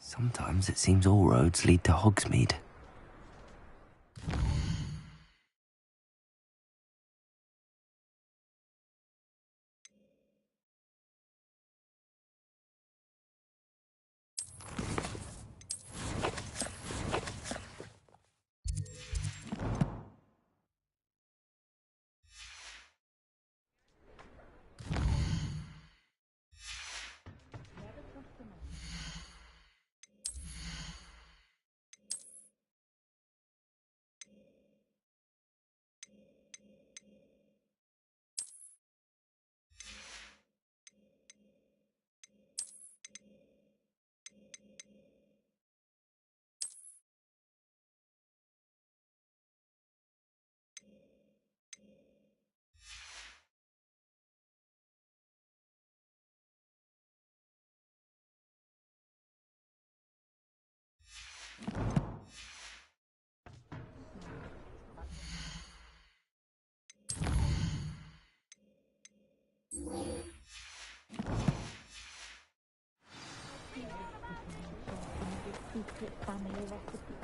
Sometimes it seems all roads lead to Hogsmeade. Secret family recipe.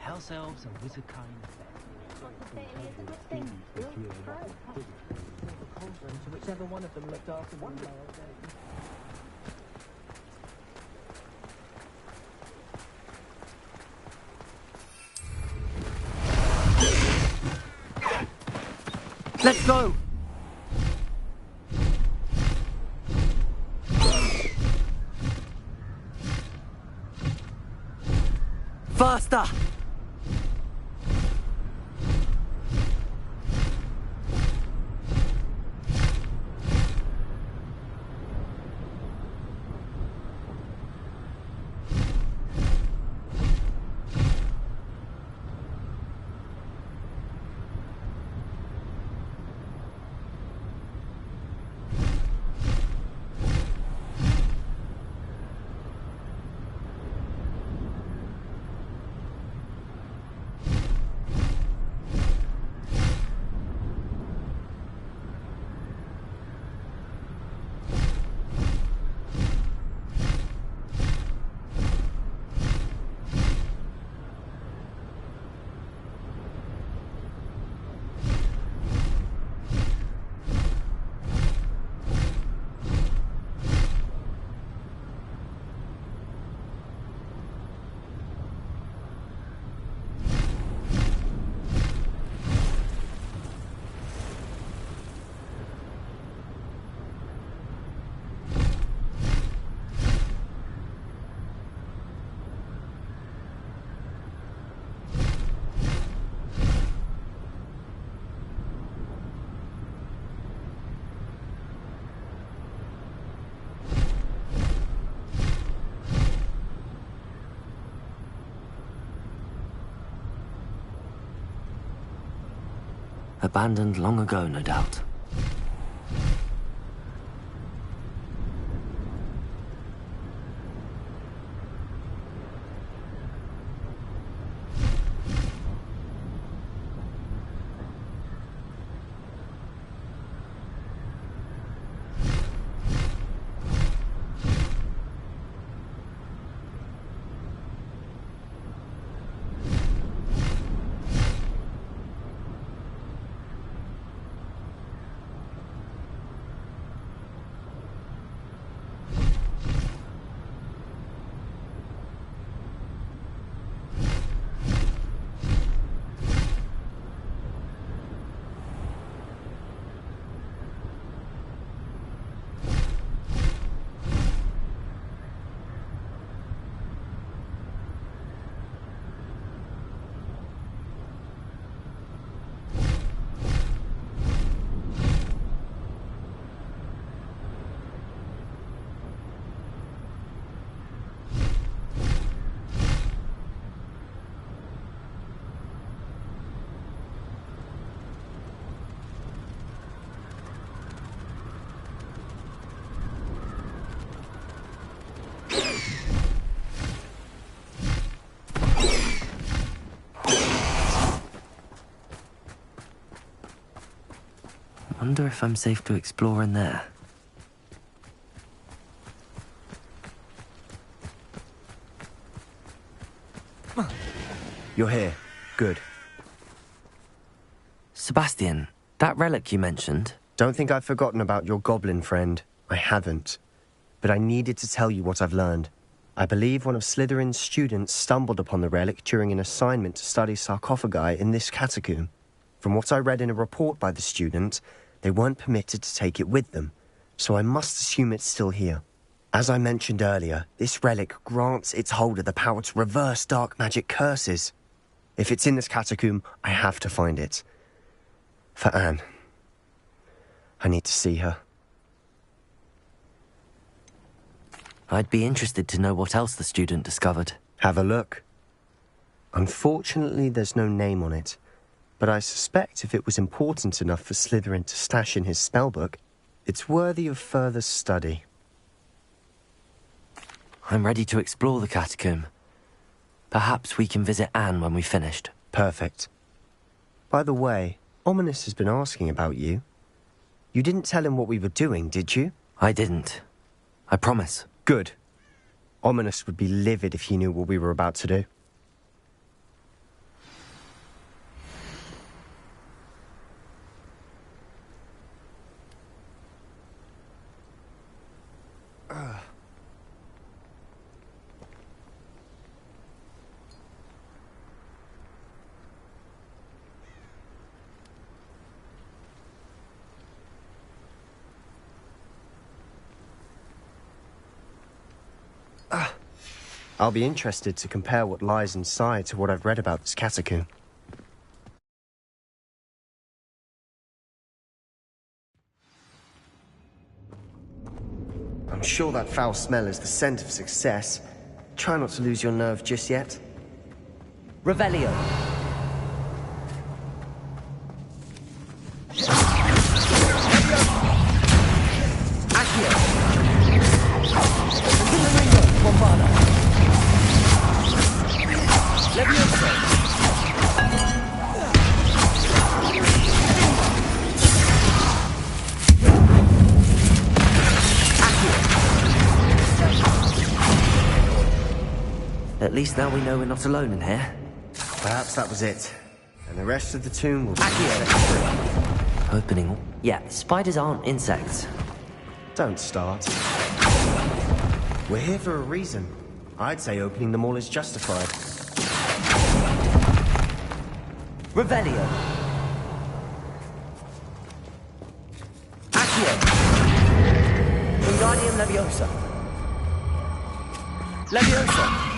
House elves and wizard kind. Whichever one of them looked after one day. Let's go! Faster! Abandoned long ago, no doubt. Wonder if I'm safe to explore in there. You're here. Good. Sebastian, that relic you mentioned. Don't think I've forgotten about your goblin friend. I haven't. But I needed to tell you what I've learned. I believe one of Slytherin's students stumbled upon the relic during an assignment to study sarcophagi in this catacomb. From what I read in a report by the student, they weren't permitted to take it with them, so I must assume it's still here. As I mentioned earlier, this relic grants its holder the power to reverse dark magic curses. If it's in this catacomb, I have to find it. For Anne. I need to see her. I'd be interested to know what else the student discovered. Have a look. Unfortunately, there's no name on it, but I suspect if it was important enough for Slytherin to stash in his spellbook, it's worthy of further study. I'm ready to explore the catacomb. Perhaps we can visit Anne when we've finished. Perfect. By the way, Ominis has been asking about you. You didn't tell him what we were doing, did you? I didn't. I promise. Good. Ominis would be livid if he knew what we were about to do. I'll be interested to compare what lies inside to what I've read about this catacomb. I'm sure that foul smell is the scent of success. Try not to lose your nerve just yet. Revelio. At least now we know we're not alone in here. Perhaps that was it. And the rest of the tomb will be... Opening... Yeah, spiders aren't insects. Don't start. We're here for a reason. I'd say opening them all is justified. Revelio. Accio. Wingardium Leviosa. Leviosa.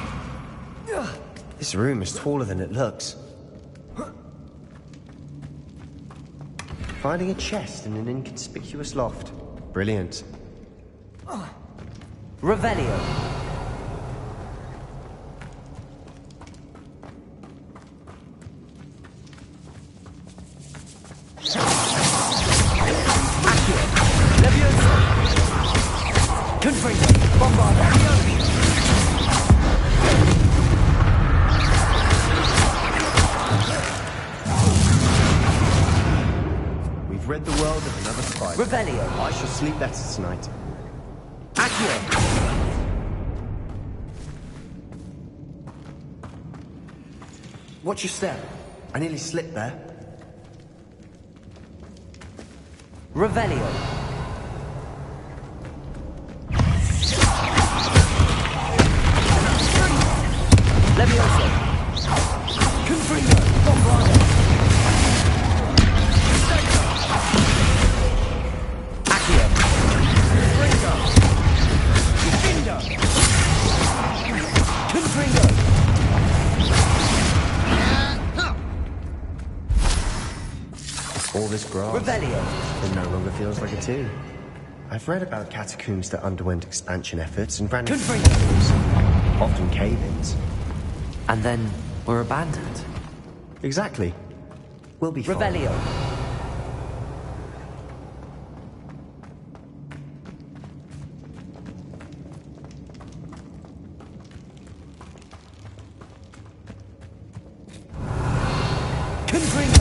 This room is taller than it looks. Finding a chest in an inconspicuous loft. Brilliant. Revelio. Accio. Leviosa. Confringo. Bombarda. We've rid the world of another spider. Revelio. I shall sleep better tonight. Accio. Watch your step. I nearly slipped there. Revelio. Leviosa. Confringo. Bombarda. Accio. Confringo. Defender. Confringo. All this grass. Revelio. It no longer feels like a tomb. I've read about catacombs that underwent expansion efforts and ran into Confringo. problems, often cave-ins. And then we're abandoned. Exactly. We'll be fine. Revelio. Confringo.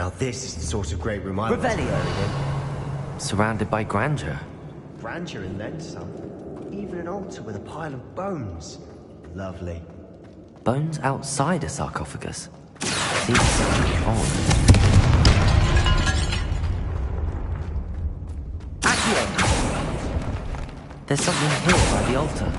Now this is the sort of great room I want to Revelio. live in. Surrounded by grandeur. Grandeur and then some. Even an altar with a pile of bones. Lovely. Bones outside a sarcophagus. Seems odd. Accio! There's something here by the altar.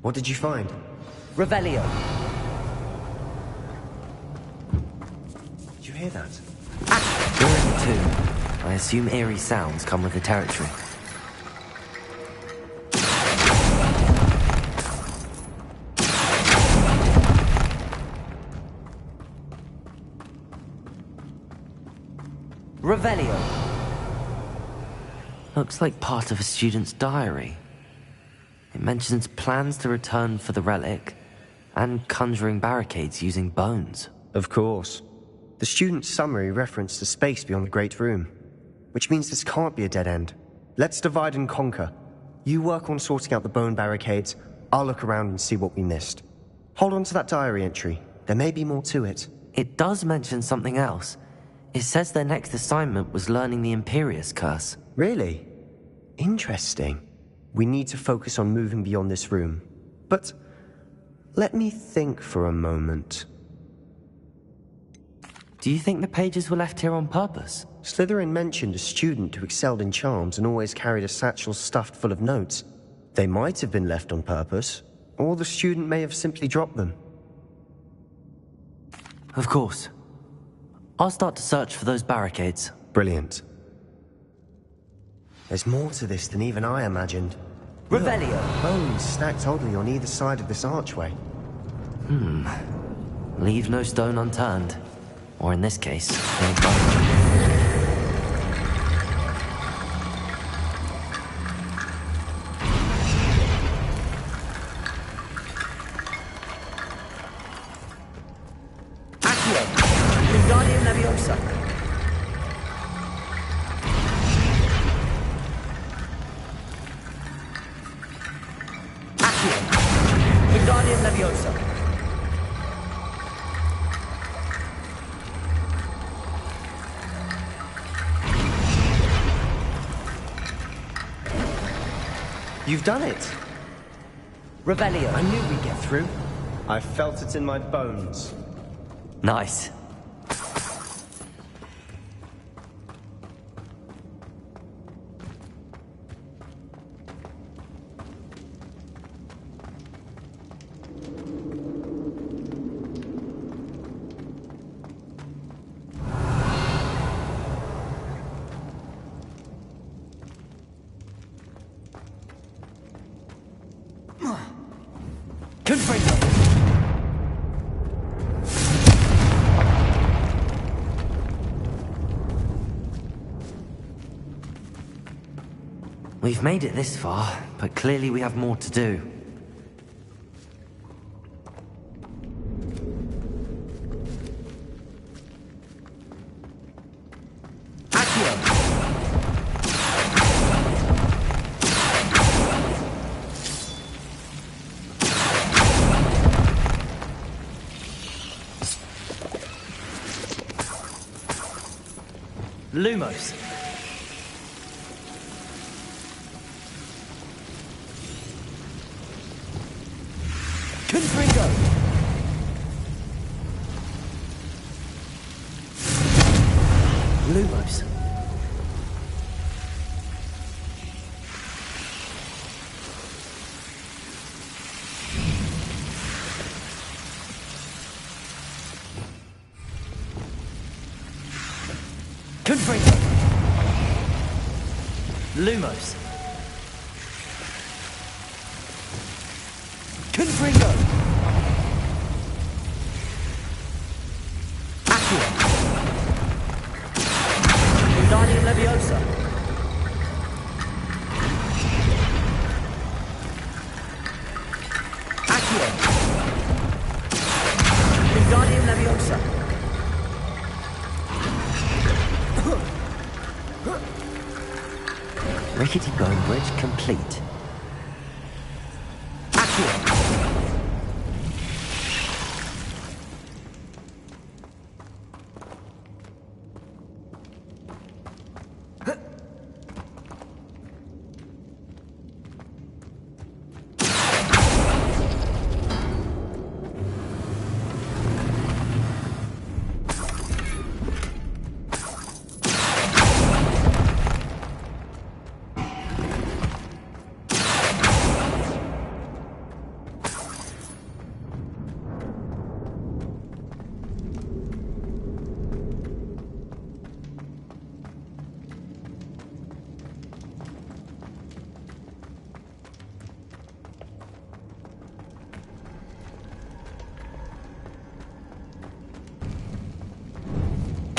What did you find? Revelio. Did you hear that? We're in the tomb. I assume eerie sounds come with the territory. Revelio. Looks like part of a student's diary. It mentions plans to return for the relic and conjuring barricades using bones. Of course. The student's summary referenced a space beyond the Great Room, which means this can't be a dead end. Let's divide and conquer. You work on sorting out the bone barricades, I'll look around and see what we missed. Hold on to that diary entry. There may be more to it. It does mention something else. It says their next assignment was learning the Imperius Curse. Really? Interesting. We need to focus on moving beyond this room. But let me think for a moment. Do you think the pages were left here on purpose? Slytherin mentioned a student who excelled in charms and always carried a satchel stuffed full of notes. They might have been left on purpose, or the student may have simply dropped them. Of course. I'll start to search for those barricades. Brilliant. There's more to this than even I imagined. Revelio. Look, bones stacked oddly on either side of this archway. Leave no stone unturned. Or in this case, no bone. You've done it! Revelio. I knew we'd get through. I felt it in my bones. Nice. We've made it this far, but clearly we have more to do. Lumos. Confringo! Lumos! Confringo! Accio! Wingardium Leviosa! Accio! Wingardium Leviosa! Rickety Bone Bridge complete. Accio!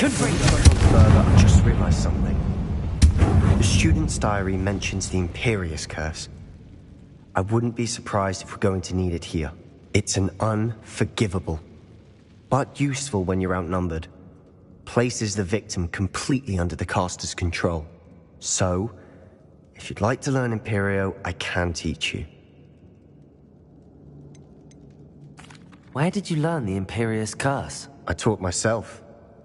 Further, I just realized something. The student's diary mentions the Imperius Curse. I wouldn't be surprised if we're going to need it here. It's an unforgivable, but useful when you're outnumbered. Places the victim completely under the caster's control. So, if you'd like to learn Imperio, I can teach you. Where did you learn the Imperius Curse? I taught myself.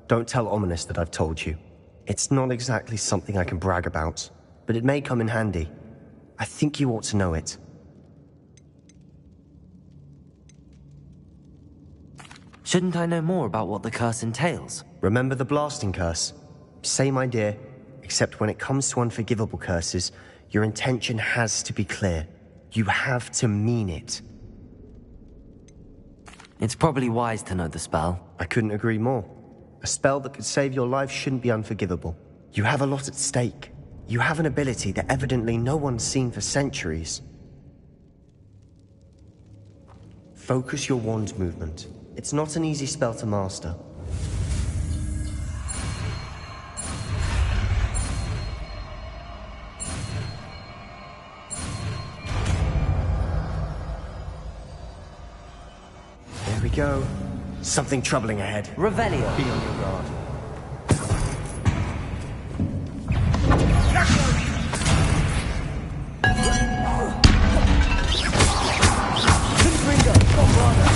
Don't tell Ominous that I've told you. It's not exactly something I can brag about, but it may come in handy. I think you ought to know it. Shouldn't I know more about what the curse entails? Remember the blasting curse? Same idea, except when it comes to unforgivable curses, your intention has to be clear. You have to mean it. It's probably wise to know the spell. I couldn't agree more. A spell that could save your life shouldn't be unforgivable. You have a lot at stake. You have an ability that evidently no one's seen for centuries. Focus your wand movement. It's not an easy spell to master. There we go. Something troubling ahead. Revelio. Be on your guard. Confringo! Bombarda!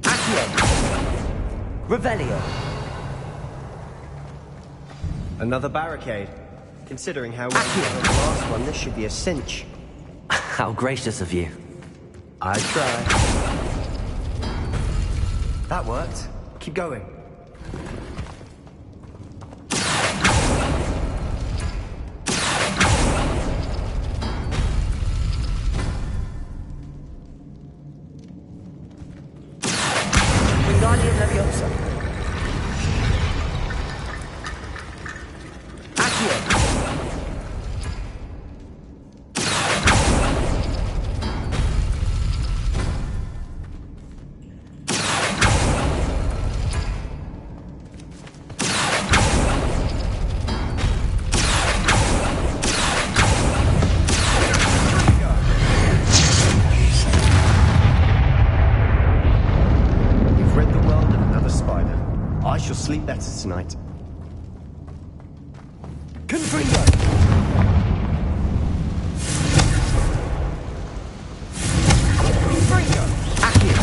Accio! Revelio! Another barricade. Considering how well you did the last one, this should be a cinch. How gracious of you. I try. That worked. Keep going. Wingardium Leviosa! Accio! You've read the world of another spider. I shall sleep better tonight. Confringo! Confringo! Accio!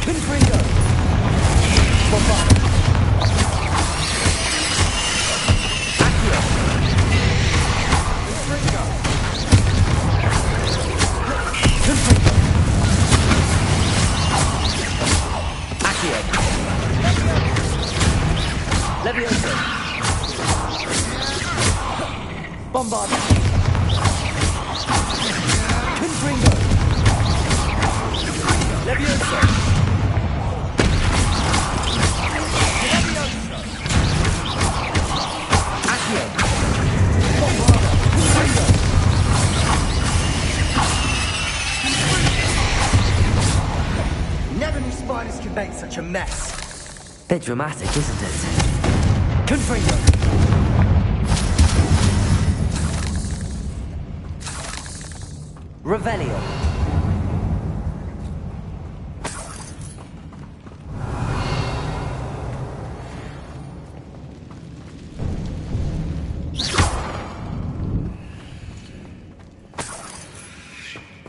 Confringo! Bombarda! Accio! Confringo! Confringo! Accio! Leviosa! Bombarda. Confringo. Levioso. Levioso. Accio. Bombarda. Confringo. Never knew spiders could make such a mess. Bit dramatic, isn't it? Confringo. Revelio.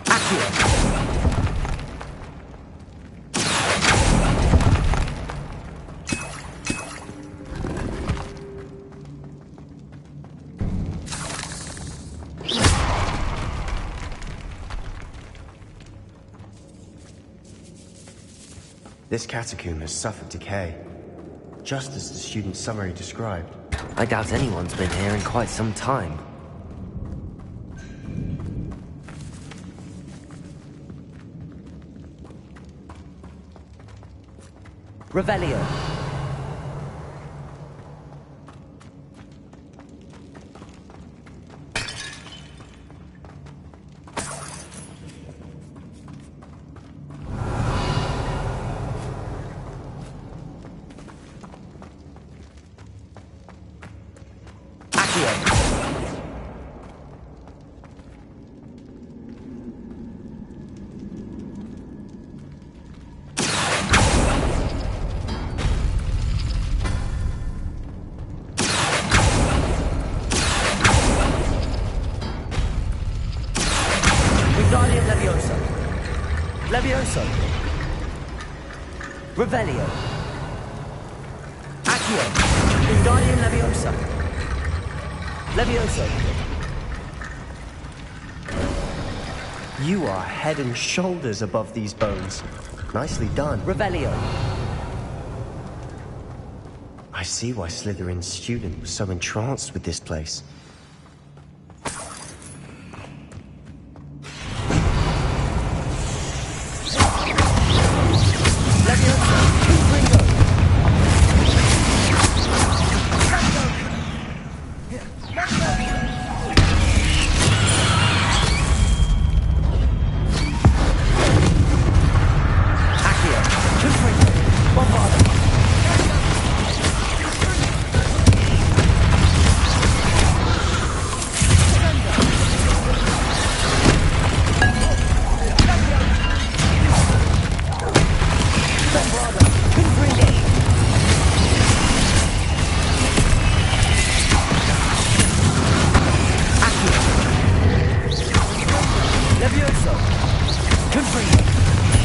Accio. This catacomb has suffered decay, just as the student's summary described. I doubt anyone's been here in quite some time. Revelio. Accio. Wingardium Levioso. Levioso. Revelio. Accio. Wingardium Leviosa. Levioso. You are head and shoulders above these bones. Nicely done. Revelio. I see why Slytherin's student was so entranced with this place. Levioso. Confringo. Accio. Confringo. Bombarda. Bombarda. Confringo. Accio. Levioso. Confringo.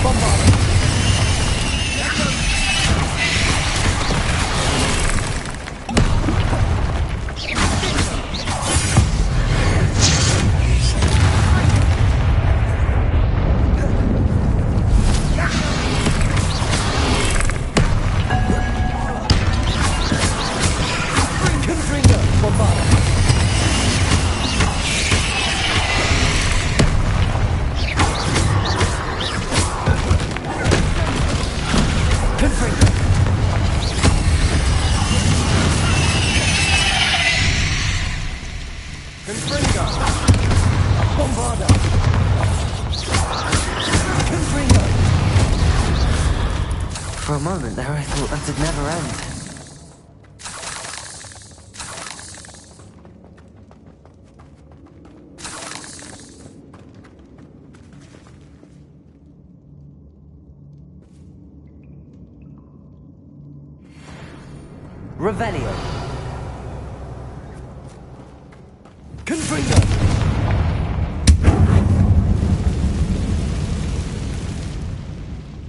Bombarda. Confringo. Bombarda. Confringo. Confringo. Bombarda. Confringo. For a moment there, I thought that'd never end. Revelio. Confringo.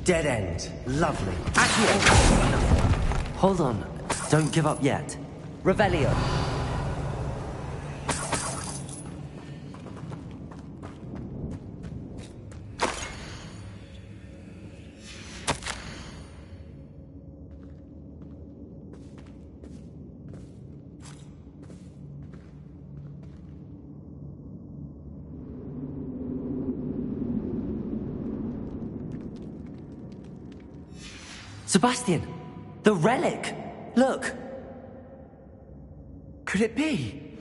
Dead end. Lovely. Accio. Hold on. Don't give up yet. Revelio. Sebastian! The relic! Look! Could it be?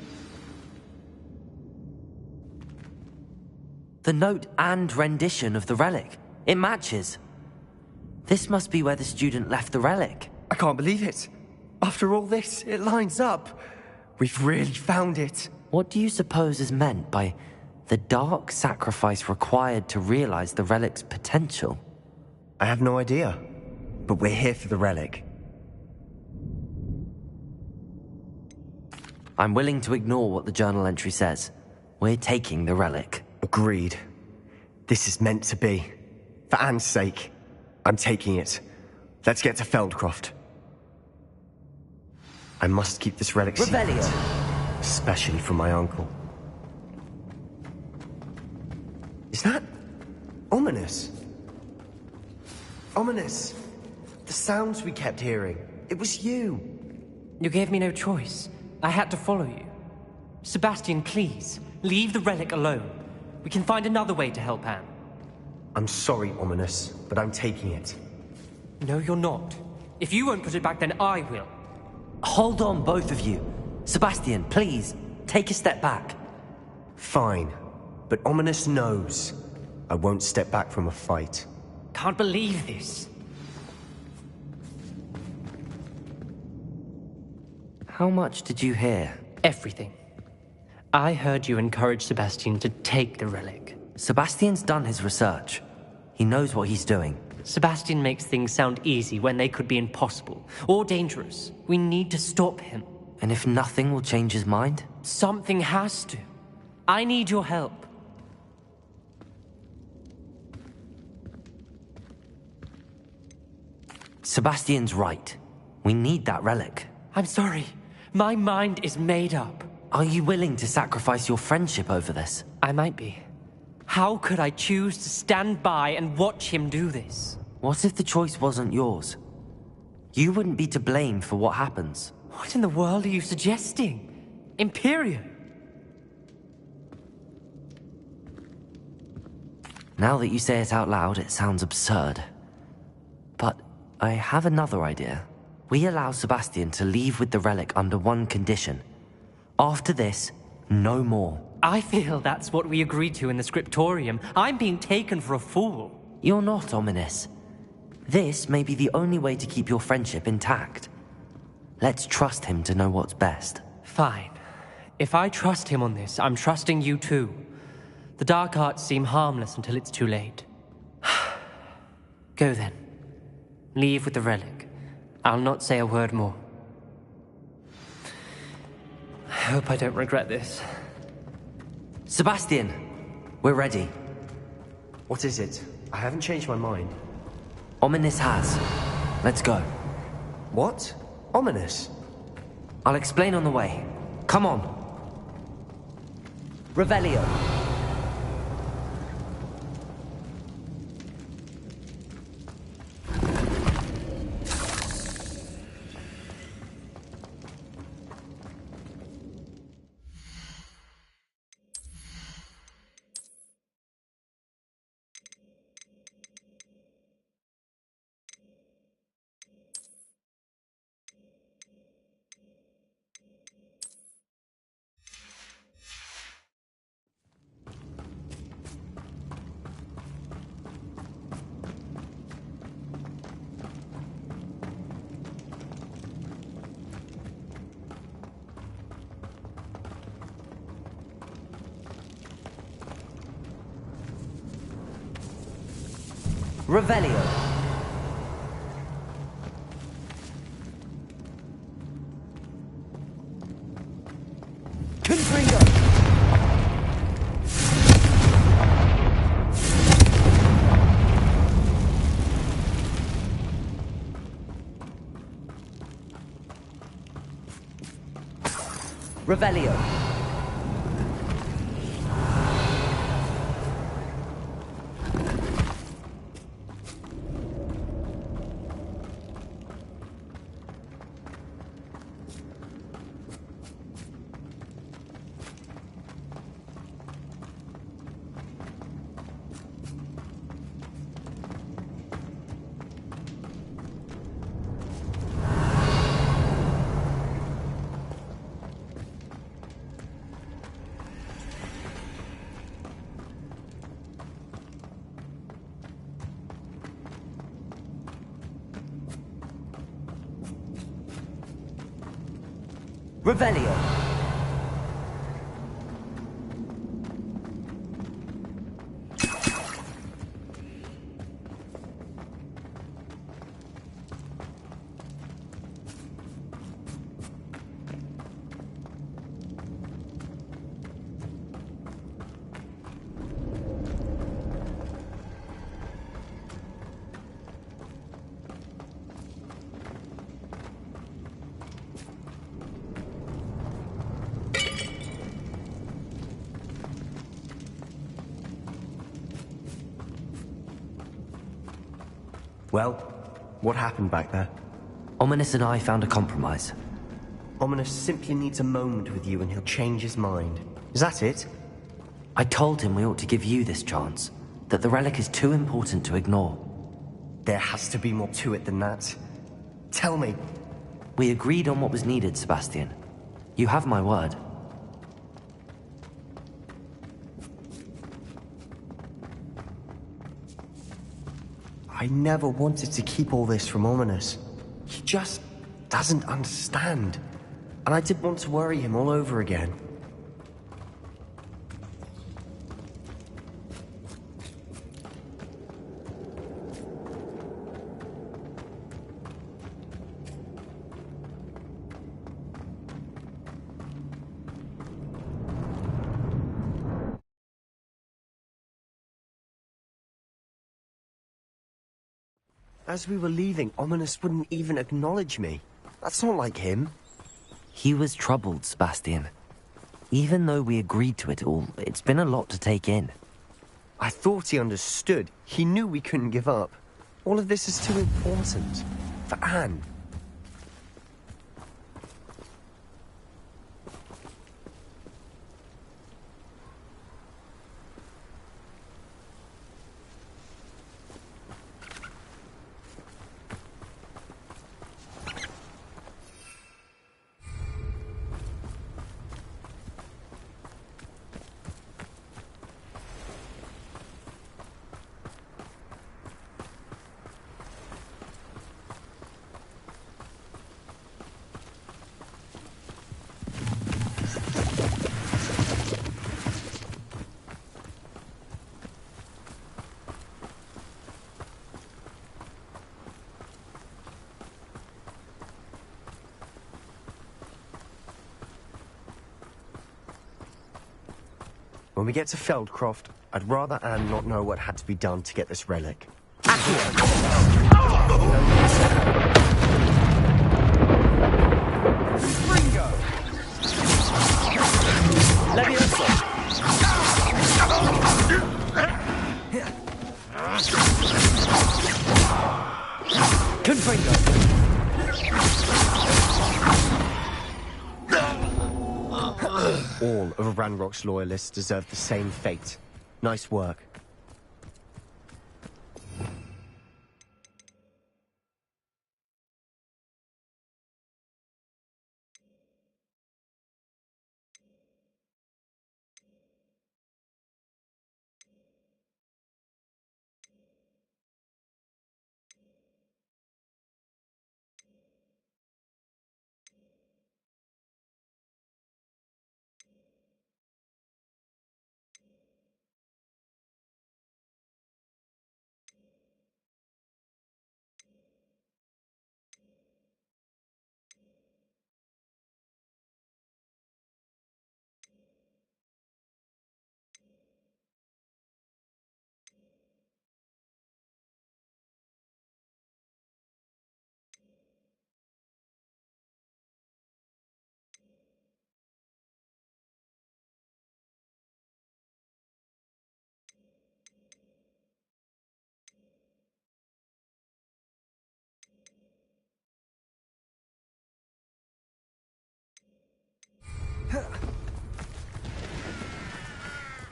The note and rendition of the relic. It matches. This must be where the student left the relic. I can't believe it. After all this, it lines up. We've really found it. What do you suppose is meant by the dark sacrifice required to realize the relic's potential? I have no idea. But we're here for the relic. I'm willing to ignore what the journal entry says. We're taking the relic. Agreed. This is meant to be. For Anne's sake, I'm taking it. Let's get to Feldcroft. I must keep this relic secret, Revelio. especially from my uncle. Is that ominous? Ominous. The sounds we kept hearing. It was you. You gave me no choice. I had to follow you. Sebastian, please, leave the relic alone. We can find another way to help Anne. I'm sorry, Ominous, but I'm taking it. No, you're not. If you won't put it back, then I will. Hold on, both of you. Sebastian, please, take a step back. Fine, but Ominous knows I won't step back from a fight. Can't believe this. How much did you hear? Everything. I heard you encourage Sebastian to take the relic. Sebastian's done his research. He knows what he's doing. Sebastian makes things sound easy when they could be impossible or dangerous. We need to stop him. And if nothing will change his mind? Something has to. I need your help. Sebastian's right. We need that relic. I'm sorry. My mind is made up. Are you willing to sacrifice your friendship over this? I might be. How could I choose to stand by and watch him do this? What if the choice wasn't yours? You wouldn't be to blame for what happens. What in the world are you suggesting? Imperium? Now that you say it out loud, it sounds absurd. But I have another idea. We allow Sebastian to leave with the relic under one condition. After this, no more. I feel that's what we agreed to in the scriptorium. I'm being taken for a fool. You're not, Ominous. This may be the only way to keep your friendship intact. Let's trust him to know what's best. Fine. If I trust him on this, I'm trusting you too. The dark arts seem harmless until it's too late. Go then. Leave with the relic. I'll not say a word more. I hope I don't regret this. Sebastian, we're ready. What is it? I haven't changed my mind. Ominous has. Let's go. What? Ominous? I'll explain on the way. Come on. Revelio. Revelio. Confringo. Revelio. Revelio. Well, what happened back there? Ominous and I found a compromise. Ominous simply needs a moment with you and he'll change his mind. Is that it? I told him we ought to give you this chance, that the relic is too important to ignore. There has to be more to it than that. Tell me. We agreed on what was needed, Sebastian. You have my word. I never wanted to keep all this from Ominous. He just doesn't understand. And I didn't want to worry him all over again. As we were leaving, Ominous wouldn't even acknowledge me. That's not like him. He was troubled, Sebastian. Even though we agreed to it all, it's been a lot to take in. I thought he understood. He knew we couldn't give up. All of this is too important. For Anne. When we get to Feldcroft, I'd rather Anne not know what had to be done to get this relic. Ringo! Levioso! Confringo! All of Ranrock's loyalists deserve the same fate. Nice work.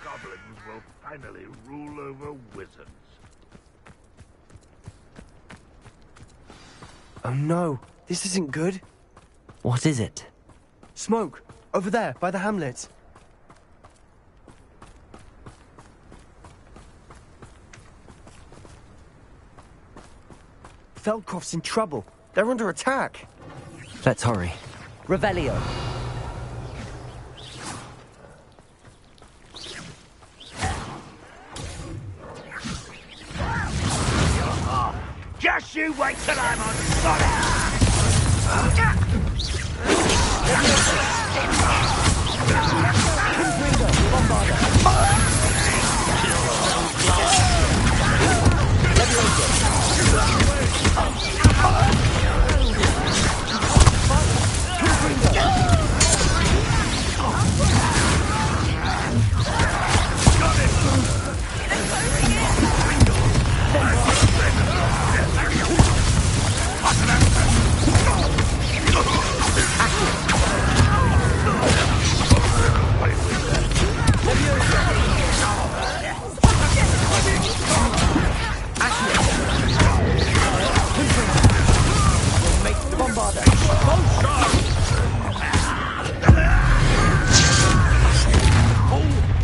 Goblins will finally rule over wizards. Oh no, this isn't good. What is it? Smoke! Over there, by the hamlet. Feldcroft's in trouble. They're under attack. Let's hurry. Revelio. You wait till I'm on fire!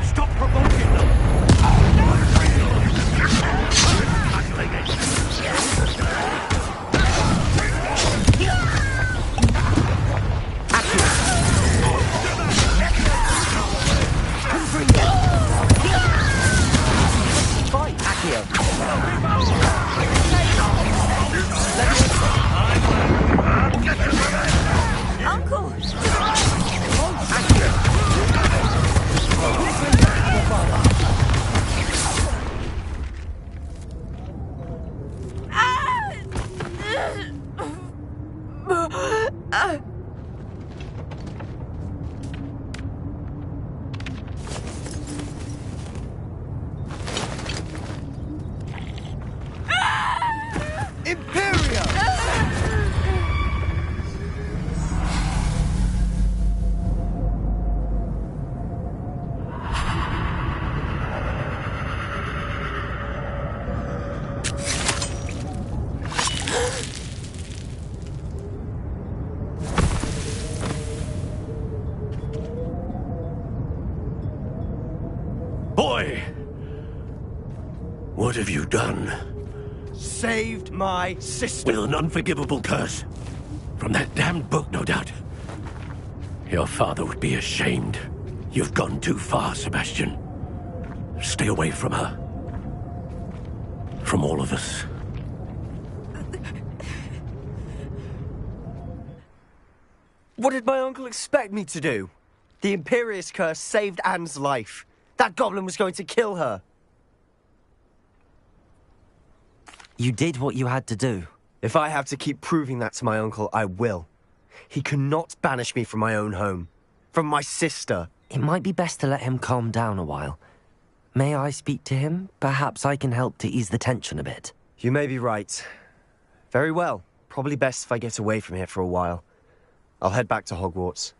Stop provoking them! Uncle! Imperium! Boy! What have you done? Saved my sister. With an unforgivable curse. From that damned book, no doubt. Your father would be ashamed. You've gone too far, Sebastian. Stay away from her. From all of us. What did my uncle expect me to do? The Imperius curse saved Anne's life. That goblin was going to kill her. You did what you had to do. If I have to keep proving that to my uncle, I will. He cannot banish me from my own home. From my sister. It might be best to let him calm down a while. May I speak to him? Perhaps I can help to ease the tension a bit. You may be right. Very well. Probably best if I get away from here for a while. I'll head back to Hogwarts.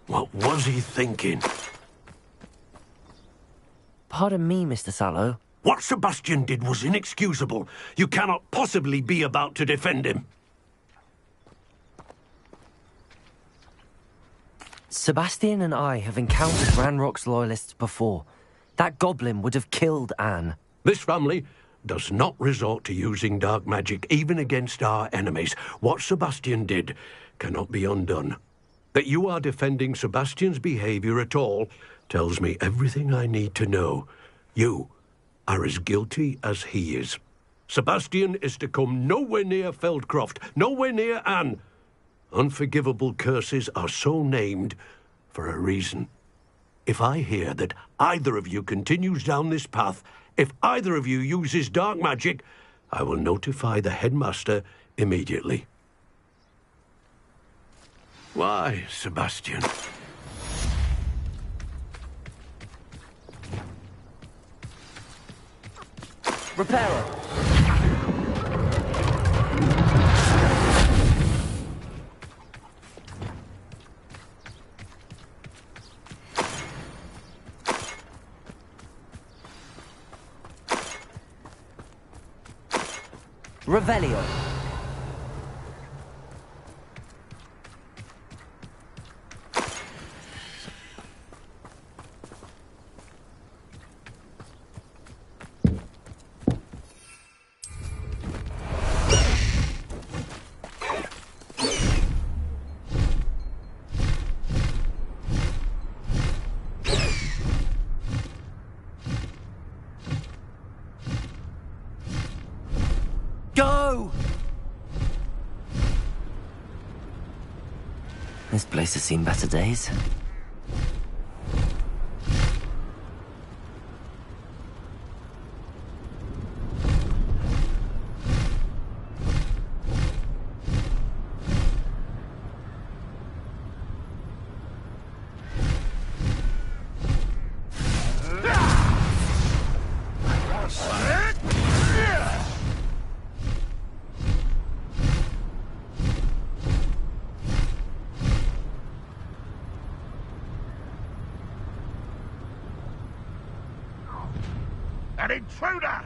What was he thinking? Pardon me, Mr. Sallow. What Sebastian did was inexcusable. You cannot possibly be about to defend him. Sebastian and I have encountered Ranrock's loyalists before. That goblin would have killed Anne. This family does not resort to using dark magic even against our enemies. What Sebastian did cannot be undone. That you are defending Sebastian's behavior at all tells me everything I need to know. You are as guilty as he is. Sebastian is to come nowhere near Feldcroft, nowhere near Anne. Unforgivable curses are so named for a reason. If I hear that either of you continues down this path, if either of you uses dark magic, I will notify the headmaster immediately. Why, Sebastian? Repairer! Revelio. This place has seen better days. An intruder!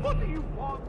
What do you want?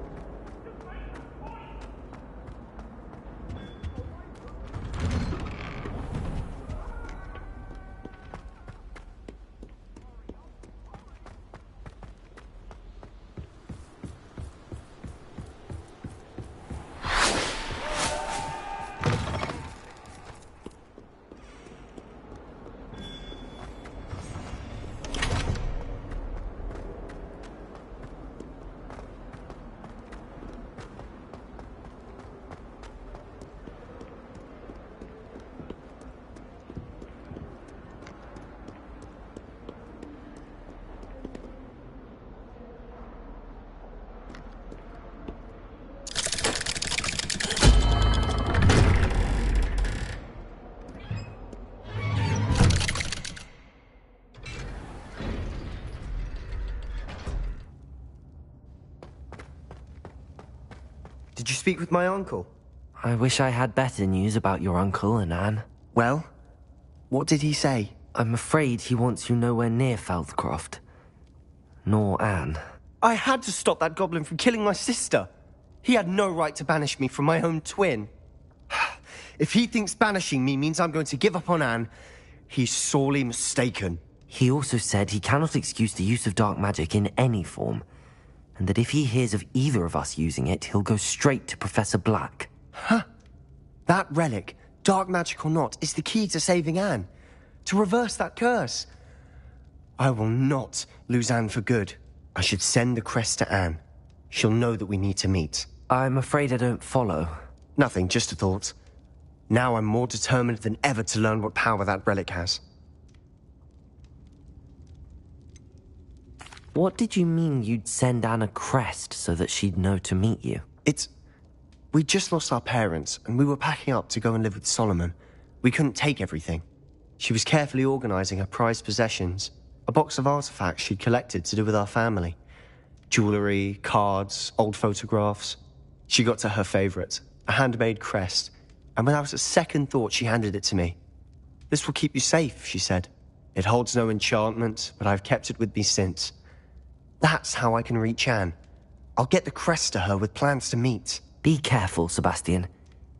Did you speak with my uncle? I wish I had better news about your uncle and Anne. Well, what did he say? I'm afraid he wants you nowhere near Feldcroft. Nor Anne. I had to stop that goblin from killing my sister. He had no right to banish me from my own twin. If he thinks banishing me means I'm going to give up on Anne, he's sorely mistaken. He also said he cannot excuse the use of dark magic in any form, and that if he hears of either of us using it, he'll go straight to Professor Black. Huh? That relic, dark magic or not, is the key to saving Anne. To reverse that curse. I will not lose Anne for good. I should send the crest to Anne. She'll know that we need to meet. I'm afraid I don't follow. Nothing, just a thought. Now I'm more determined than ever to learn what power that relic has. What did you mean you'd send Anne a crest so that she'd know to meet you? We just lost our parents, and we were packing up to go and live with Solomon. We couldn't take everything. She was carefully organizing her prized possessions. A box of artifacts she'd collected to do with our family. Jewellery, cards, old photographs. She got to her favourite, a handmade crest, and without a second thought she handed it to me. "This will keep you safe," she said. "It holds no enchantment, but I've kept it with me since. That's how I can reach Anne. I'll get the crest to her with plans to meet." Be careful, Sebastian.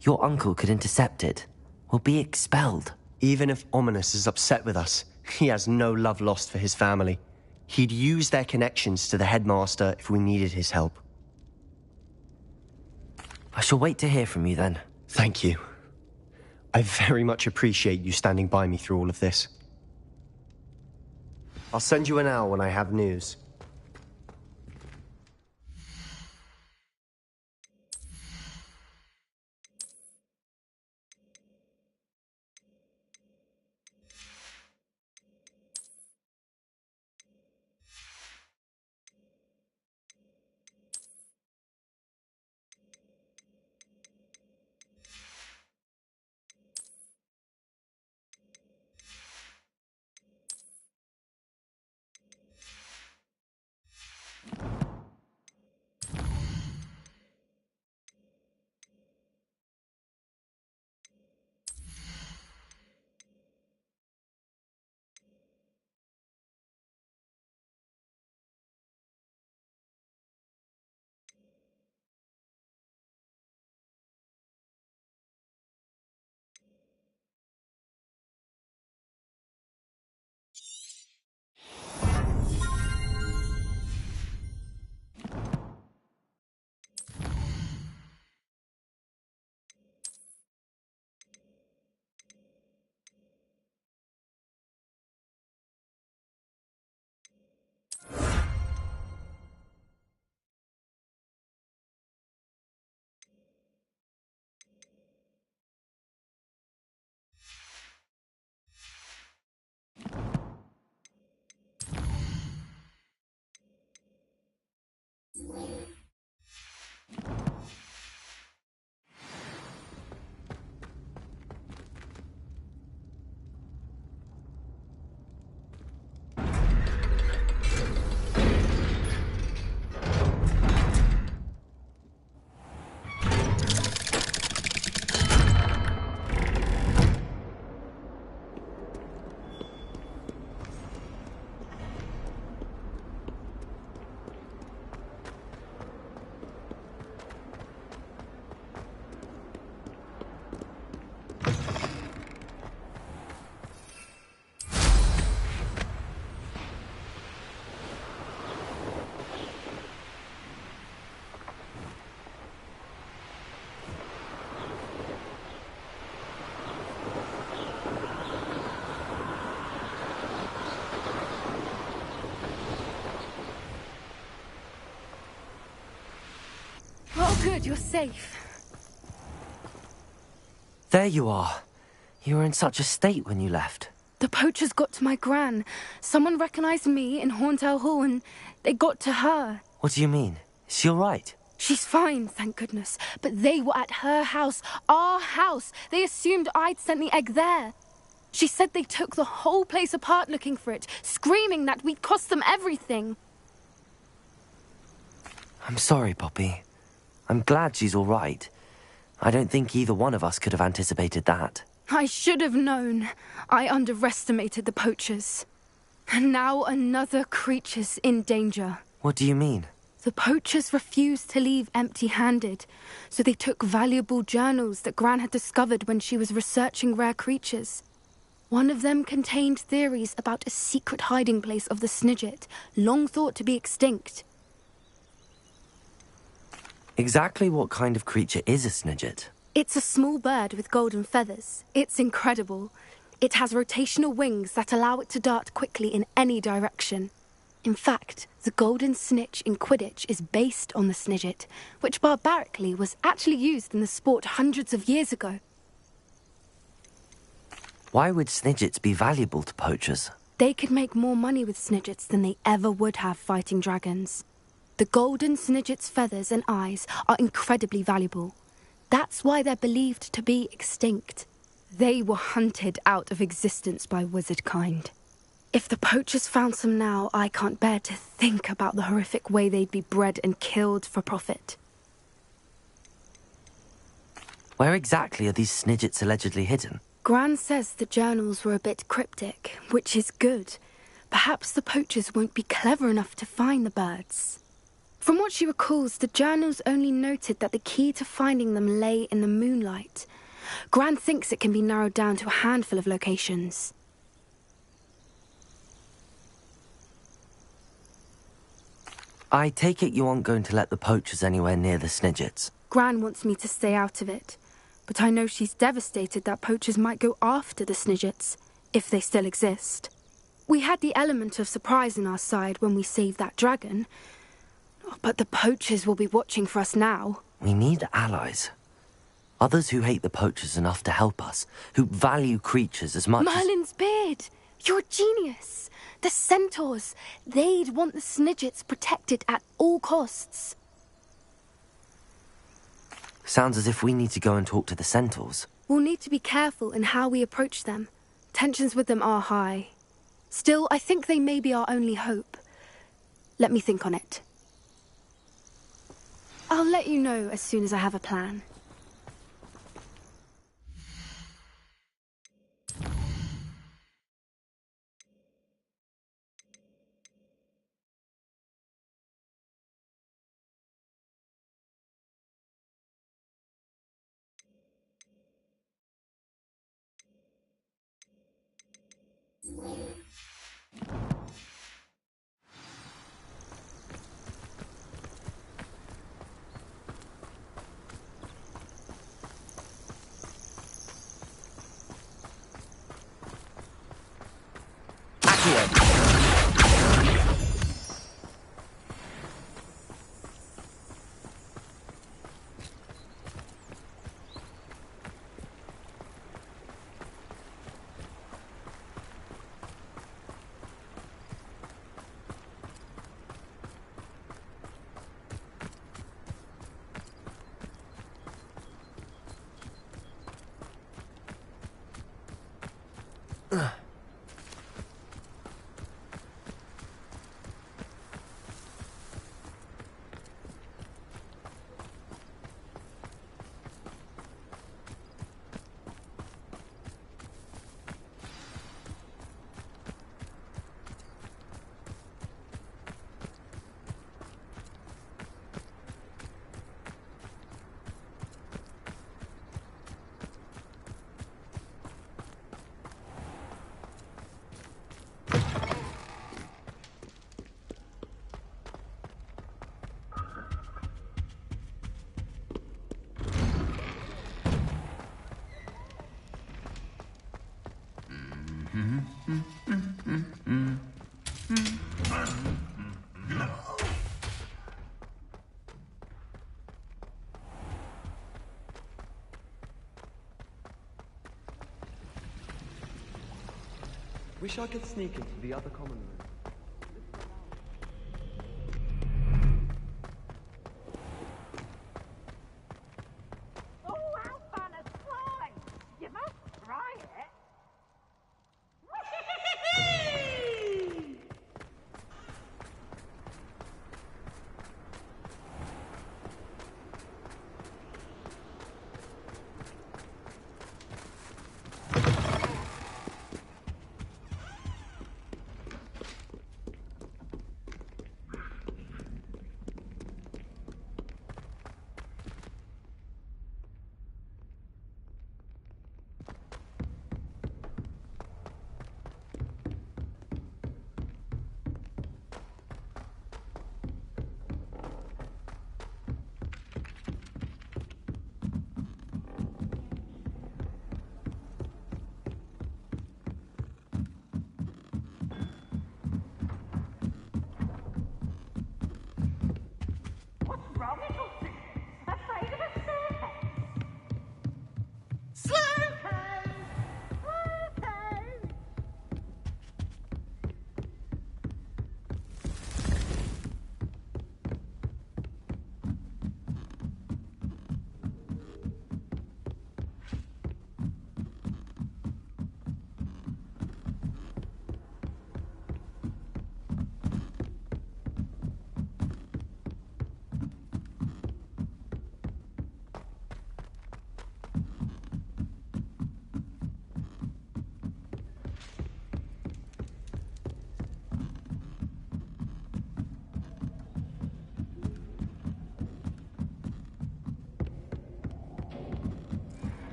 Your uncle could intercept it. We'll be expelled. Even if Ominous is upset with us, he has no love lost for his family. He'd use their connections to the headmaster if we needed his help. I shall wait to hear from you then. Thank you. I very much appreciate you standing by me through all of this. I'll send you an owl when I have news. Oh, good, you're safe. There you are. You were in such a state when you left. The poachers got to my gran. Someone recognized me in Horntail Hall and they got to her. What do you mean? Is she all right? She's fine, thank goodness. But they were at her house, our house. They assumed I'd sent the egg there. She said they took the whole place apart looking for it, screaming that we'd cost them everything. I'm sorry, Poppy. I'm glad she's all right. I don't think either one of us could have anticipated that. I should have known. I underestimated the poachers. And now another creature's in danger. What do you mean? The poachers refused to leave empty-handed, so they took valuable journals that Gran had discovered when she was researching rare creatures. One of them contained theories about a secret hiding place of the Snidget, long thought to be extinct. Exactly what kind of creature is a Snidget? It's a small bird with golden feathers. It's incredible. It has rotational wings that allow it to dart quickly in any direction. In fact, the golden snitch in Quidditch is based on the Snidget, which barbarically was actually used in the sport hundreds of years ago. Why would Snidgets be valuable to poachers? They could make more money with Snidgets than they ever would have fighting dragons. The golden Snidget's feathers and eyes are incredibly valuable. That's why they're believed to be extinct. They were hunted out of existence by wizard kind. If the poachers found some now, I can't bear to think about the horrific way they'd be bred and killed for profit. Where exactly are these snidgets allegedly hidden? Gran says the journals were a bit cryptic, which is good. Perhaps the poachers won't be clever enough to find the birds. From what she recalls, the journals only noted that the key to finding them lay in the moonlight. Gran thinks it can be narrowed down to a handful of locations. I take it you aren't going to let the poachers anywhere near the snidgets. Gran wants me to stay out of it, but I know she's devastated that poachers might go after the snidgets, if they still exist. We had the element of surprise on our side when we saved that dragon, but the poachers will be watching for us now. We need allies. Others who hate the poachers enough to help us, who value creatures as much Merlin's beard! You're a genius! The centaurs! They'd want the snidgets protected at all costs. Sounds as if we need to go and talk to the centaurs. We'll need to be careful in how we approach them. Tensions with them are high. Still, I think they may be our only hope. Let me think on it. I'll let you know as soon as I have a plan. Wish I could sneak into the other common room. Oh, how fun a slime! You must try it.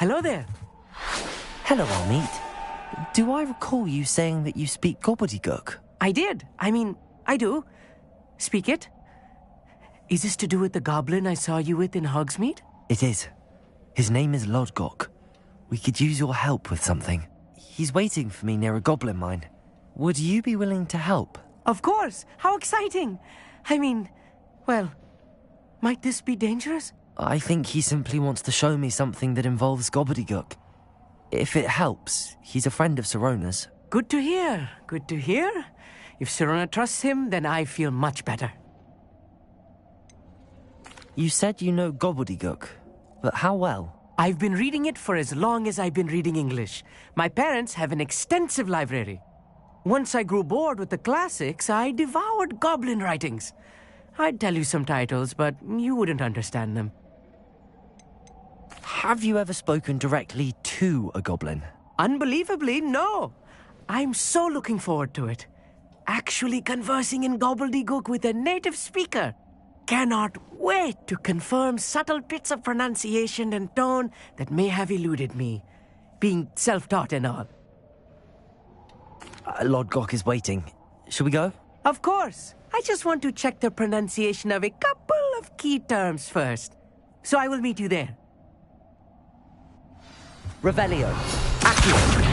Hello there. Hello, Almeet. Do I recall you saying that you speak gobbledygook? I did. I do. Speak it. Is this to do with the goblin I saw you with in Hogsmeade? It is. His name is Lodgok. We could use your help with something. He's waiting for me near a goblin mine. Would you be willing to help? Of course. How exciting. Well, might this be dangerous? I think he simply wants to show me something that involves gobbledygook. If it helps, he's a friend of Sirona's. Good to hear. Good to hear. If Sirona trusts him, then I feel much better. You said you know gobbledygook, but how well? I've been reading it for as long as I've been reading English. My parents have an extensive library. Once I grew bored with the classics, I devoured goblin writings. I'd tell you some titles, but you wouldn't understand them. Have you ever spoken directly to a goblin? Unbelievably, no. I'm so looking forward to it. Actually conversing in gobbledygook with a native speaker. Cannot wait to confirm subtle bits of pronunciation and tone that may have eluded me, being self-taught and all. Lodgok is waiting. Shall we go? Of course. I just want to check the pronunciation of a couple of key terms first. So I will meet you there. Revelio. Accio.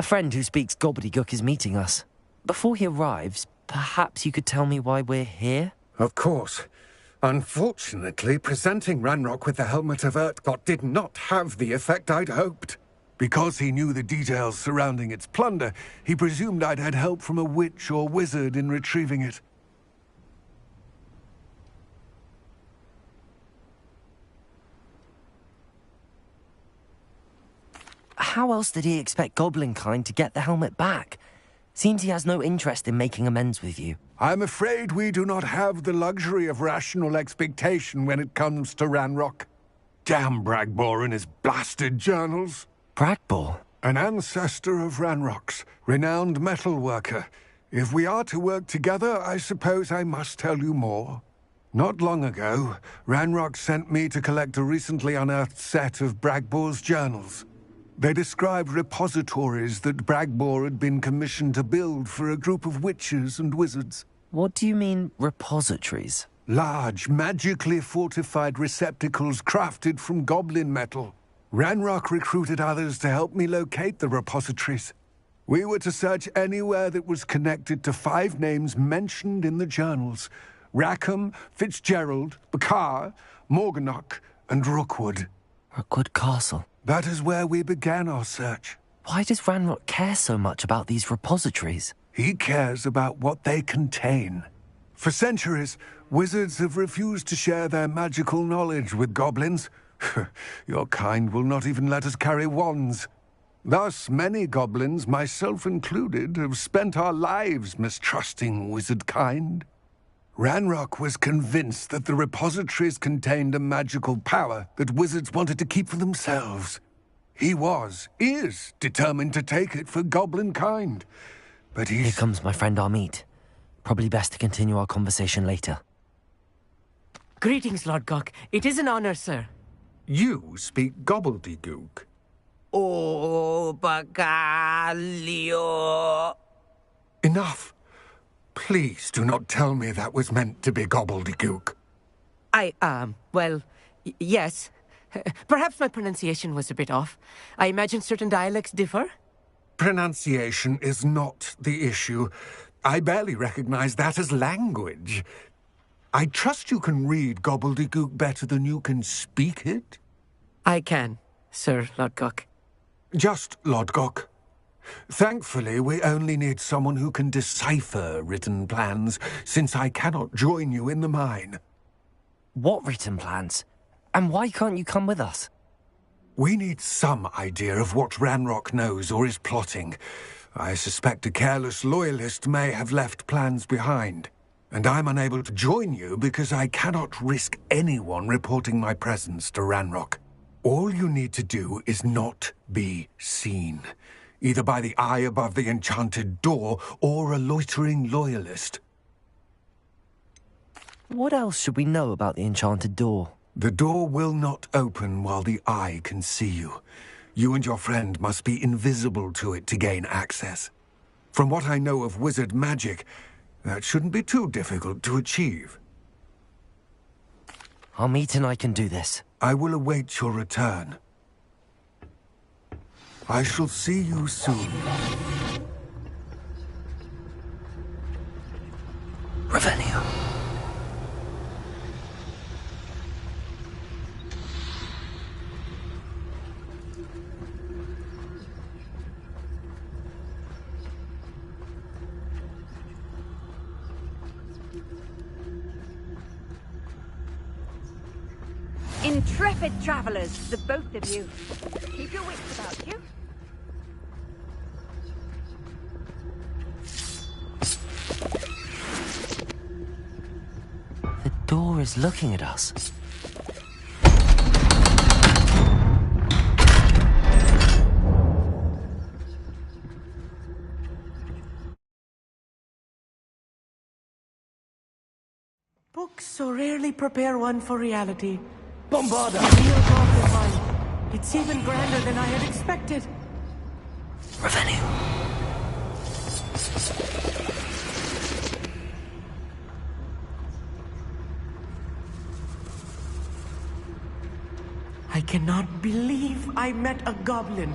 friend who speaks gobbledygook is meeting us. Before he arrives, perhaps you could tell me why we're here? Of course. Unfortunately, presenting Ranrock with the Helmet of Urtkot did not have the effect I'd hoped. Because he knew the details surrounding its plunder, he presumed I'd had help from a witch or wizard in retrieving it. How else did he expect Goblinkind to get the helmet back? Seems he has no interest in making amends with you. I'm afraid we do not have the luxury of rational expectation when it comes to Ranrock. Damn Bragbor and his blasted journals. Bragbor? An ancestor of Ranrock's, renowned metal worker. If we are to work together, I suppose I must tell you more. Not long ago, Ranrock sent me to collect a recently unearthed set of Bragbor's journals. They described repositories that Bragbor had been commissioned to build for a group of witches and wizards. What do you mean, repositories? Large, magically fortified receptacles crafted from goblin metal. Ranrock recruited others to help me locate the repositories. We were to search anywhere that was connected to 5 names mentioned in the journals: Rackham, Fitzgerald, Bakar, Morganach, and Rookwood. Rookwood Castle. That is where we began our search. Why does Ranrock care so much about these repositories? He cares about what they contain. For centuries, wizards have refused to share their magical knowledge with goblins. Your kind will not even let us carry wands. Thus, many goblins, myself included, have spent our lives mistrusting wizard kind. Ranrock was convinced that the repositories contained a magical power that wizards wanted to keep for themselves. He is determined to take it for goblin kind. But Here comes my friend Amit. Probably best to continue our conversation later. Greetings, Lord Gok. It is an honor, sir. You speak gobbledygook. Oh, Bagalio. Enough. Please do not tell me that was meant to be gobbledygook. Yes. Perhaps my pronunciation was a bit off. I imagine certain dialects differ. Pronunciation is not the issue. I barely recognize that as language. I trust you can read gobbledygook better than you can speak it? I can, Sir Lodgok. Just Lodgok. Thankfully, we only need someone who can decipher written plans, since I cannot join you in the mine. What written plans? And why can't you come with us? We need some idea of what Ranrock knows or is plotting. I suspect a careless loyalist may have left plans behind. And I'm unable to join you because I cannot risk anyone reporting my presence to Ranrock. All you need to do is not be seen, either by the eye above the enchanted door or a loitering loyalist. What else should we know about the enchanted door? The door will not open while the eye can see you. You and your friend must be invisible to it to gain access. From what I know of wizard magic, that shouldn't be too difficult to achieve. Amit and I can do this. I will await your return. I shall see you soon. Revelio. Intrepid travelers, the both of you. Keep your wits about you. The door is looking at us. Books so rarely prepare one for reality. Bombarda! Real goblin mine. It's even grander than I had expected. Revenue. I cannot believe I met a goblin.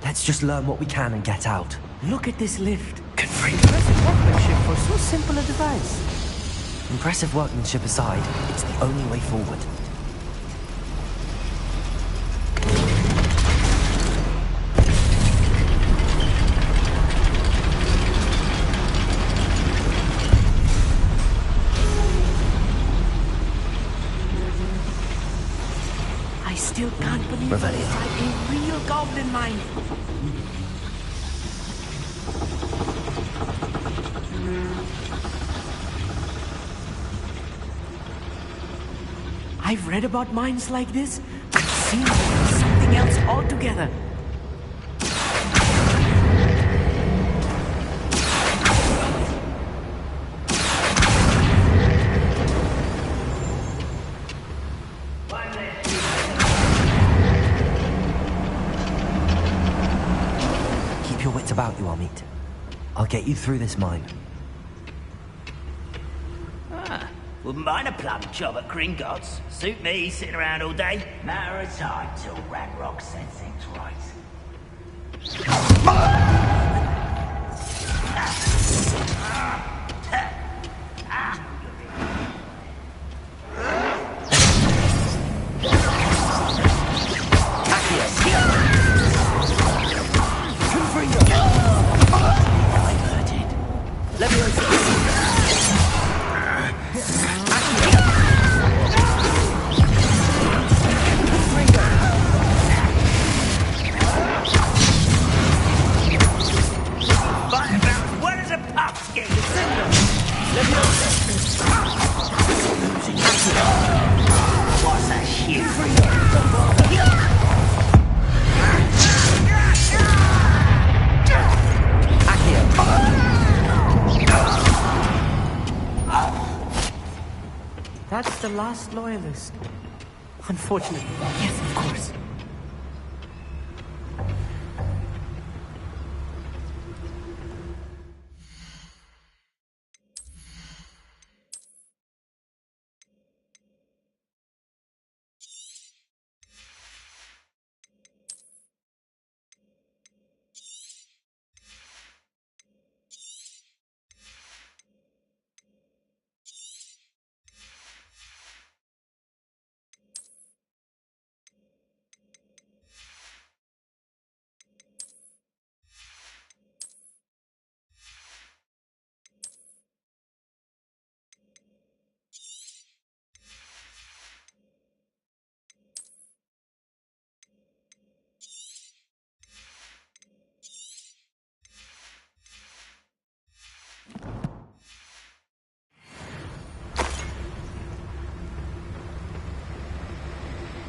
Let's just learn what we can and get out. Look at this lift. Impressive workmanship for so simple a device. Impressive workmanship aside, it's the only way forward. I still can't believe it's like a real goblin mine. I've read about mines like this, but it seems like something else altogether. Keep your wits about you, Amit. I'll get you through this mine. Wouldn't mind a plum job at Gringotts. Suit me, sitting around all day. Matter of time till Ragnarok sets things right. That's the last loyalist. Unfortunately. Yes, of course.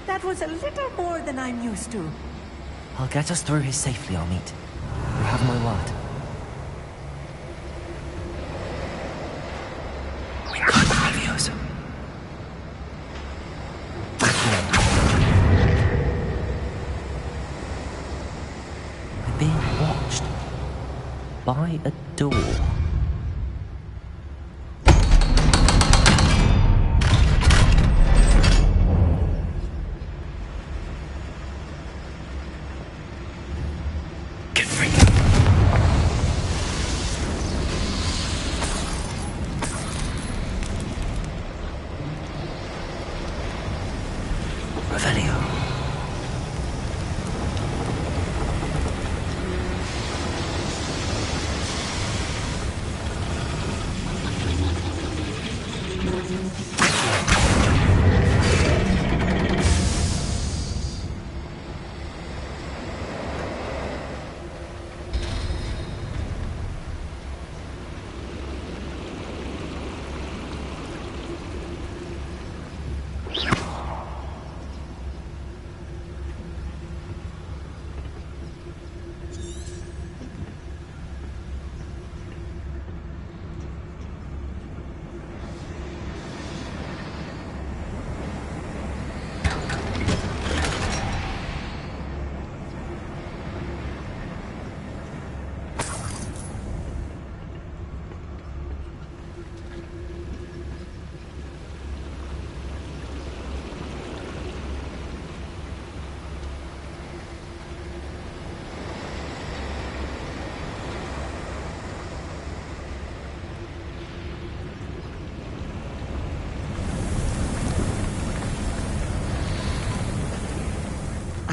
That was a little more than I'm used to. I'll get us through here safely, Amit. You have my word. We got Leviosa. We're being watched by a door.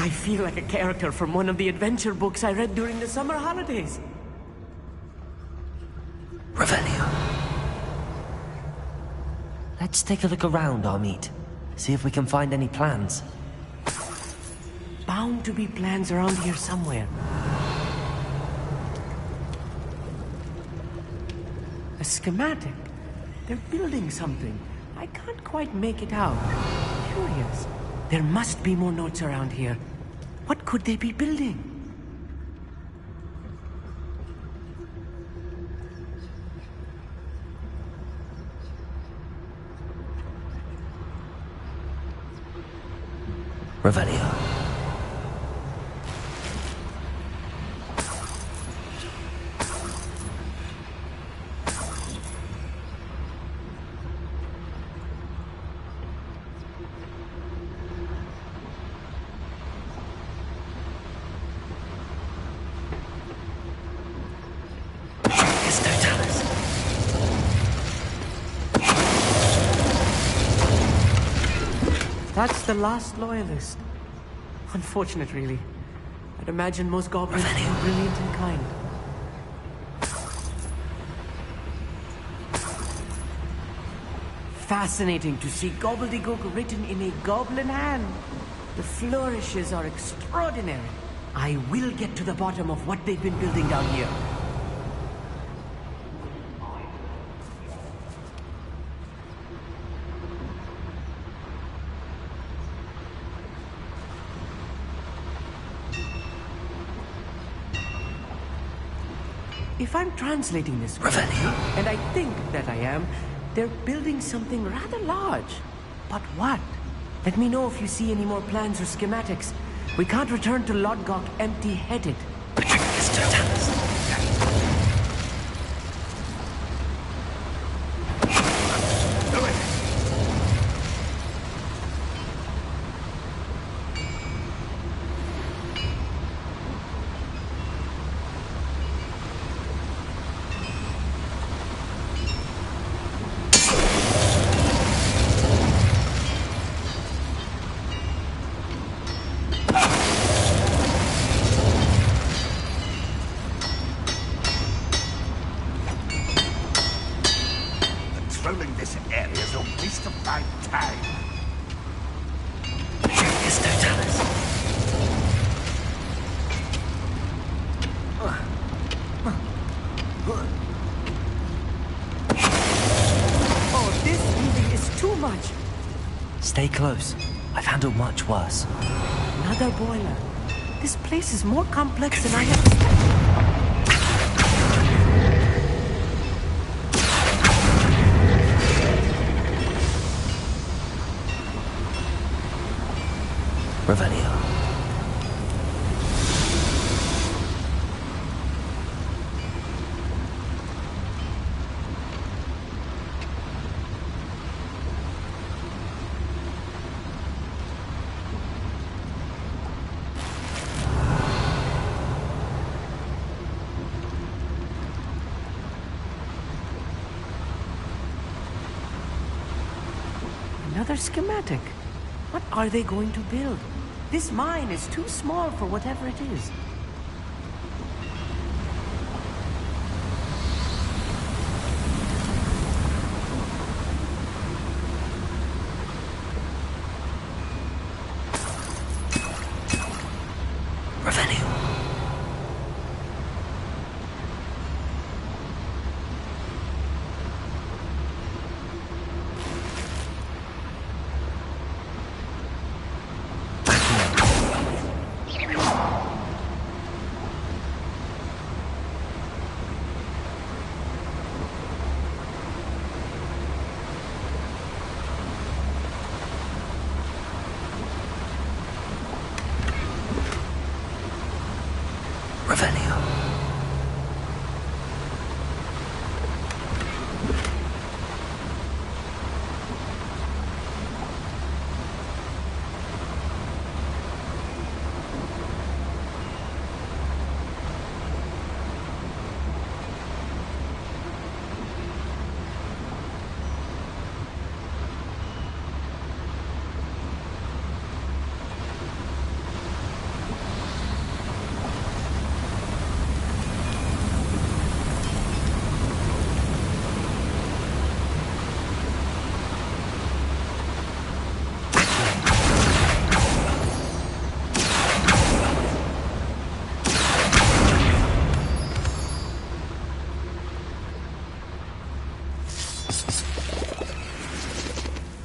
I feel like a character from one of the adventure books I read during the summer holidays. Revelio. Let's take a look around, Amit. See if we can find any plans. Bound to be plans around here somewhere. A schematic. They're building something. I can't quite make it out. Curious. There must be more notes around here. What could they be building? Revelio. That's the last loyalist. Unfortunate, really. I'd imagine most goblins are brilliant and kind. Fascinating to see gobbledygook written in a goblin hand. The flourishes are extraordinary. I will get to the bottom of what they've been building down here. If I'm translating this correctly, and I think that I am, they're building something rather large. But what? Let me know if you see any more plans or schematics. We can't return to Lodgok empty-headed. Patrolling this area is a waste of my time. It's Totalis. Oh, this heaving is too much. Stay close. I've handled much worse. Another boiler. This place is more complex than I had expected. Revelio. Another schematic. What are they going to build? This mine is too small for whatever it is. Revelio.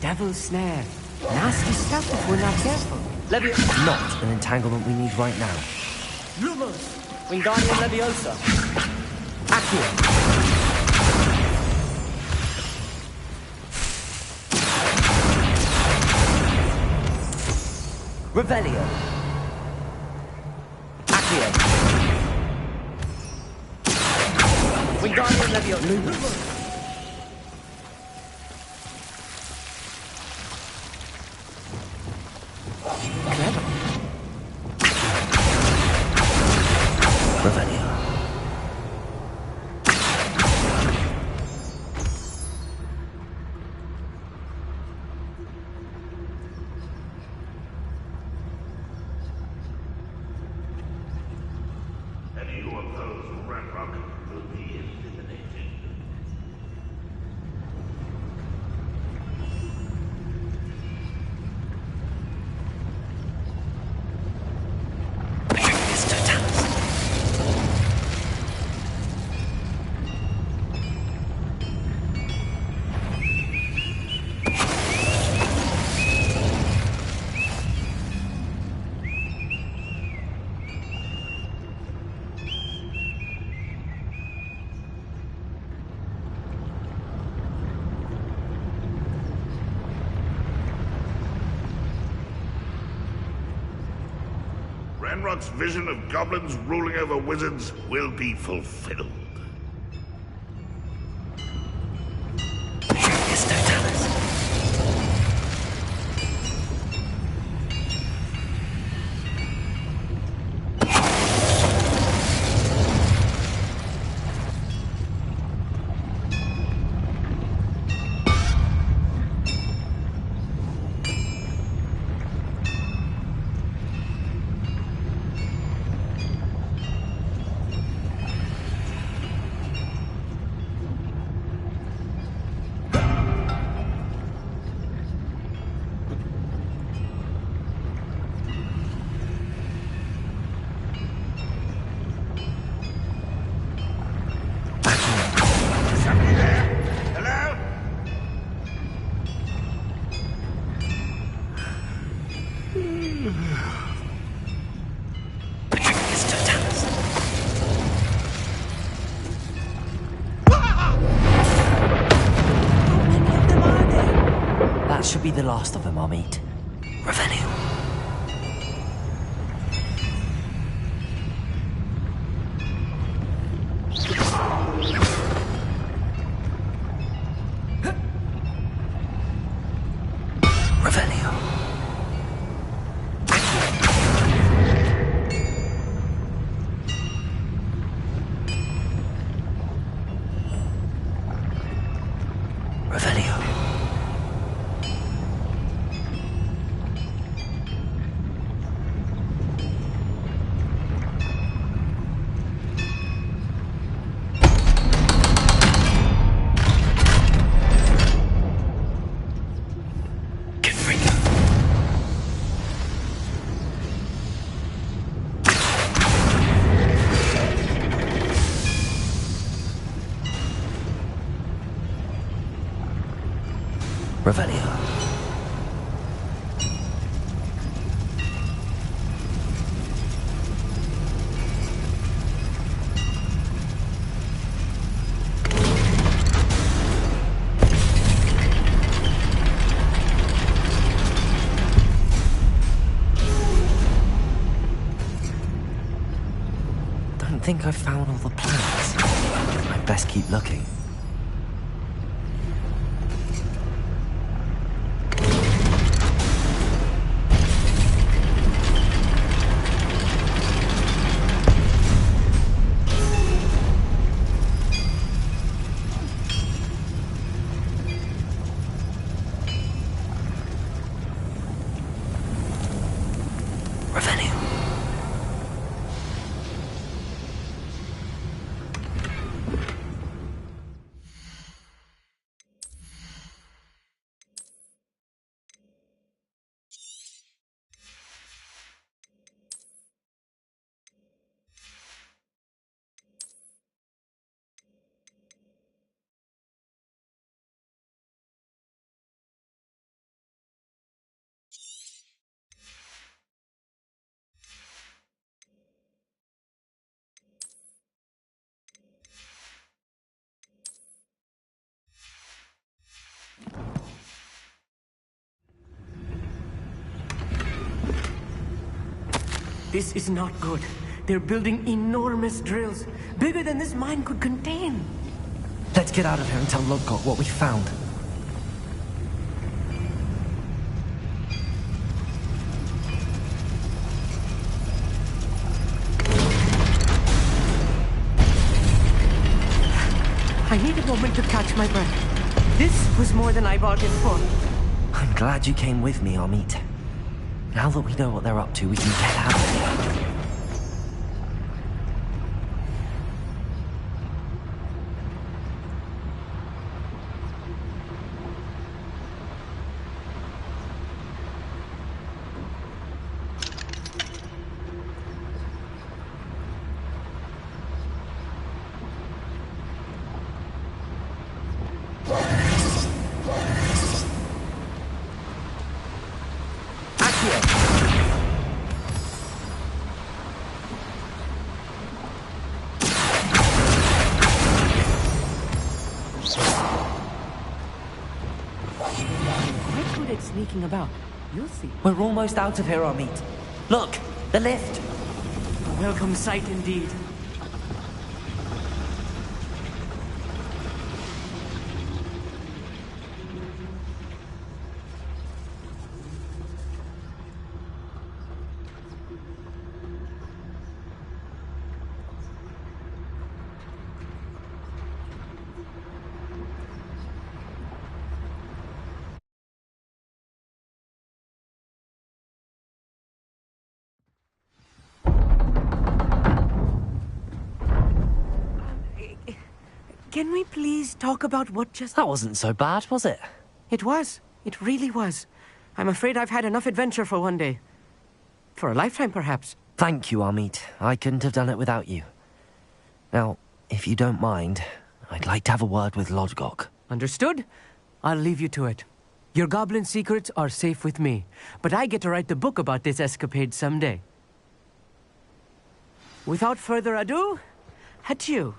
Devil's snare. Nasty stuff if we're not careful. Not an entanglement we need right now. Lumos! Wingardium Leviosa! Accio! Revelio. Accio. Wingardium Leviosa! Revelio. Any who oppose Ranrock will be eliminated. Ranrock's vision of goblins ruling over wizards will be fulfilled. That should be the last of them, I'll meet. Revelio. Revelio. Revelio. Revelio. Don't think I've found all the plans. I'd best keep looking. Revelio. This is not good. They're building enormous drills, bigger than this mine could contain. Let's get out of here and tell Lodgok what we found. I need a moment to catch my breath. This was more than I bargained for. I'm glad you came with me, Amit. Now that we know what they're up to, we can get out of here. Sneaking about. You'll see. We're almost out of here, Amit. Look, the lift. A welcome sight indeed. Can we please talk about what just... That wasn't so bad, was it? It was. It really was. I'm afraid I've had enough adventure for one day. For a lifetime, perhaps. Thank you, Amit. I couldn't have done it without you. Now, if you don't mind, I'd like to have a word with Lodgok. Understood? I'll leave you to it. Your goblin secrets are safe with me, but I get to write the book about this escapade someday. Without further ado, adieu.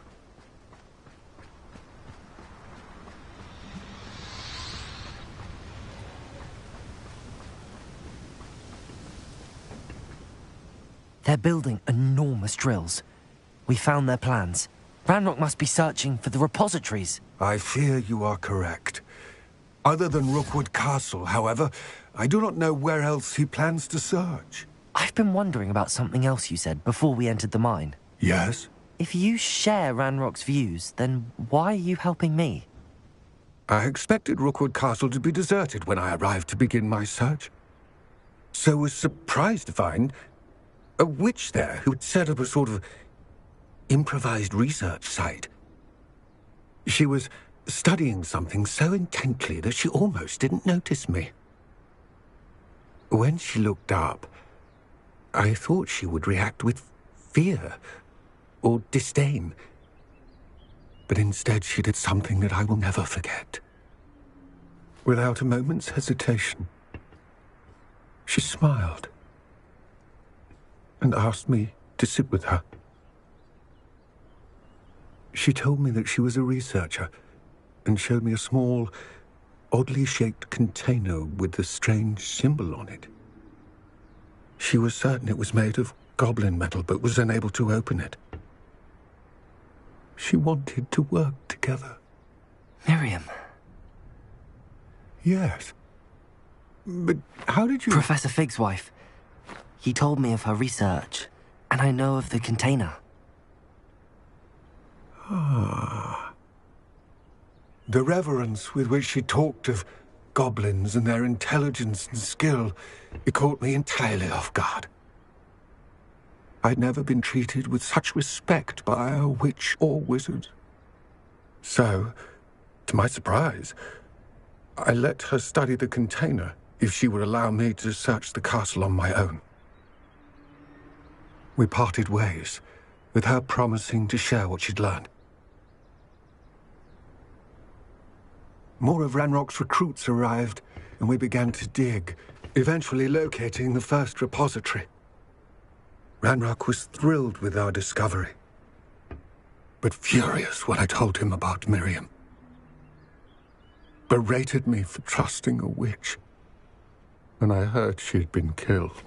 They're building enormous drills. We found their plans. Ranrock must be searching for the repositories. I fear you are correct. Other than Rookwood Castle, however, I do not know where else he plans to search. I've been wondering about something else you said before we entered the mine. Yes? If you share Ranrock's views, then why are you helping me? I expected Rookwood Castle to be deserted when I arrived to begin my search. So was surprised to find a witch there who had set up a sort of improvised research site. She was studying something so intently that she almost didn't notice me. When she looked up, I thought she would react with fear or disdain. But instead she did something that I will never forget. Without a moment's hesitation, she smiled and asked me to sit with her. She told me that she was a researcher and showed me a small, oddly shaped container with a strange symbol on it. She was certain it was made of goblin metal, but was unable to open it. She wanted to work together. Miriam. Yes. But how did you... Professor Fig's wife. He told me of her research, and I know of the container. Ah. The reverence with which she talked of goblins and their intelligence and skill, it caught me entirely off guard. I'd never been treated with such respect by a witch or wizard. So, to my surprise, I let her study the container if she would allow me to search the castle on my own. We parted ways, with her promising to share what she'd learned. More of Ranrock's recruits arrived, and we began to dig, eventually locating the first repository. Ranrock was thrilled with our discovery, but furious when I told him about Miriam. Berated me for trusting a witch, and I heard she'd been killed.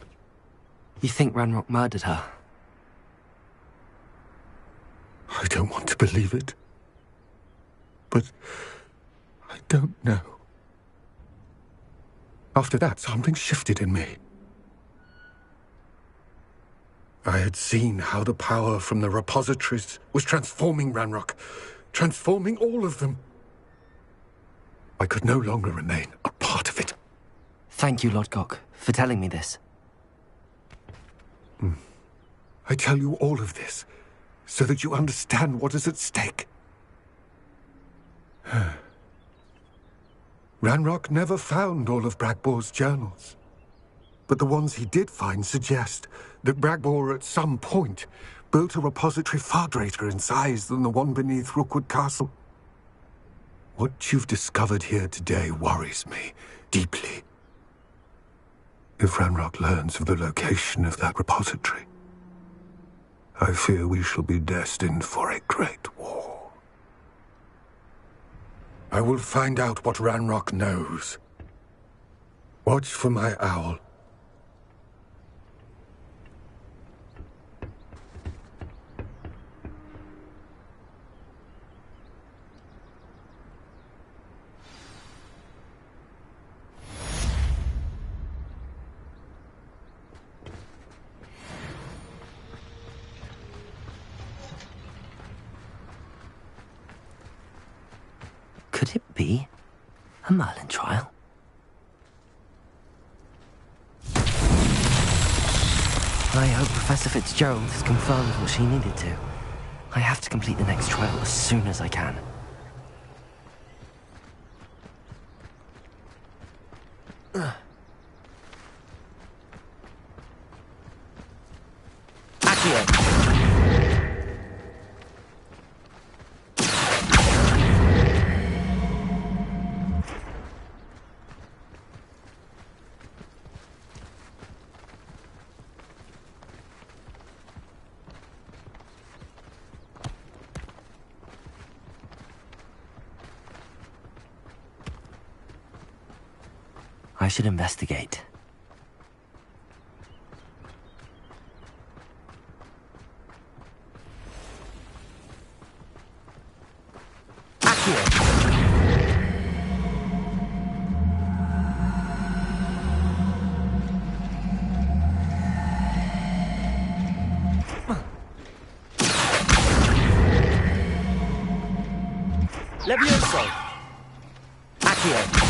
You think Ranrock murdered her? I don't want to believe it. But I don't know. After that, something shifted in me. I had seen how the power from the repositories was transforming Ranrock, transforming all of them. I could no longer remain a part of it. Thank you, Lodgok, for telling me this. I tell you all of this so that you understand what is at stake. Ranrock never found all of Bragbor's journals. But the ones he did find suggest that Bragbor at some point built a repository far greater in size than the one beneath Rookwood Castle. What you've discovered here today worries me deeply. If Ranrock learns of the location of that repository, I fear we shall be destined for a great war. I will find out what Ranrock knows. Watch for my owl. Could it be a Merlin trial? I hope Professor Fitzgerald has confirmed what she needed to. I have to complete the next trial as soon as I can. Accio! I should investigate. Accio! Levioso! Accio!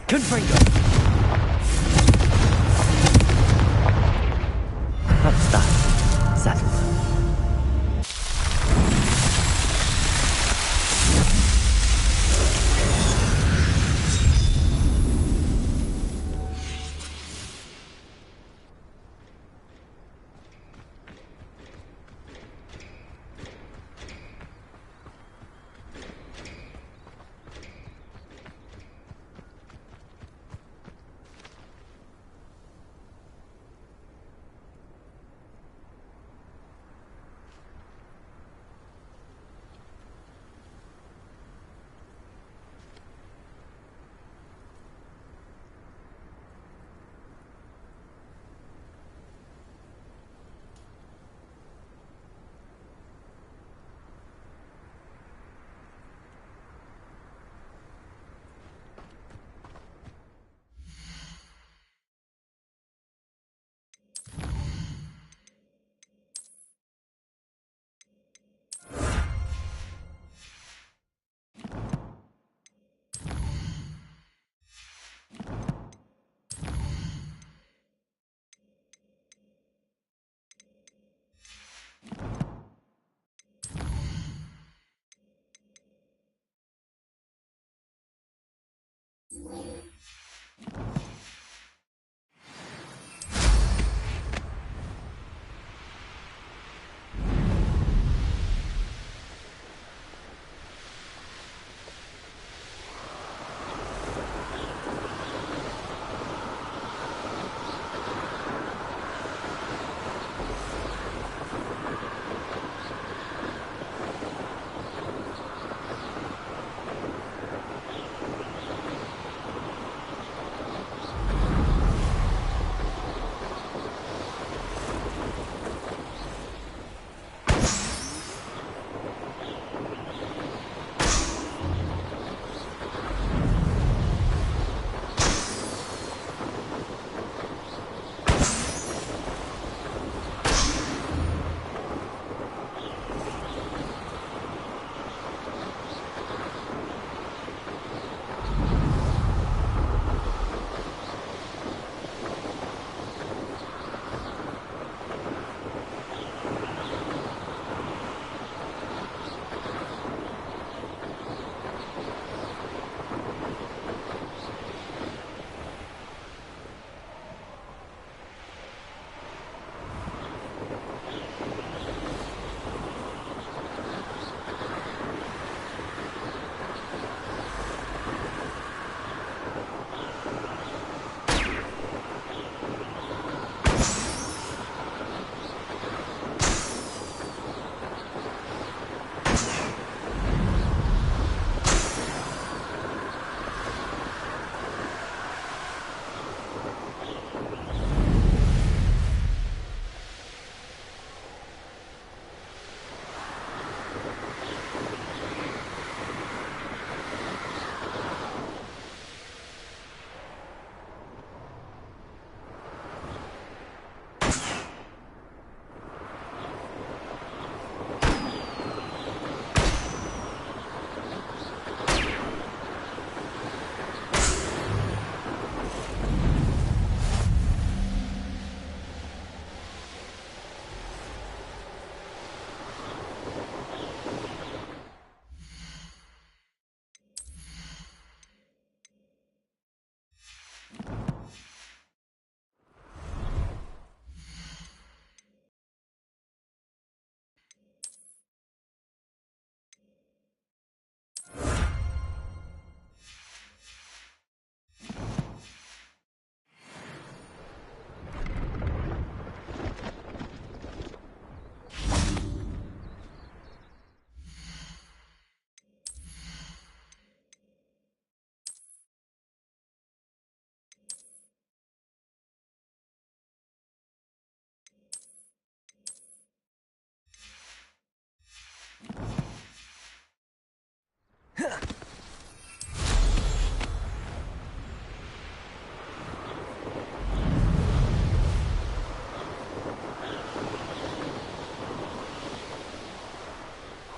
Confringo! That's that. Settled.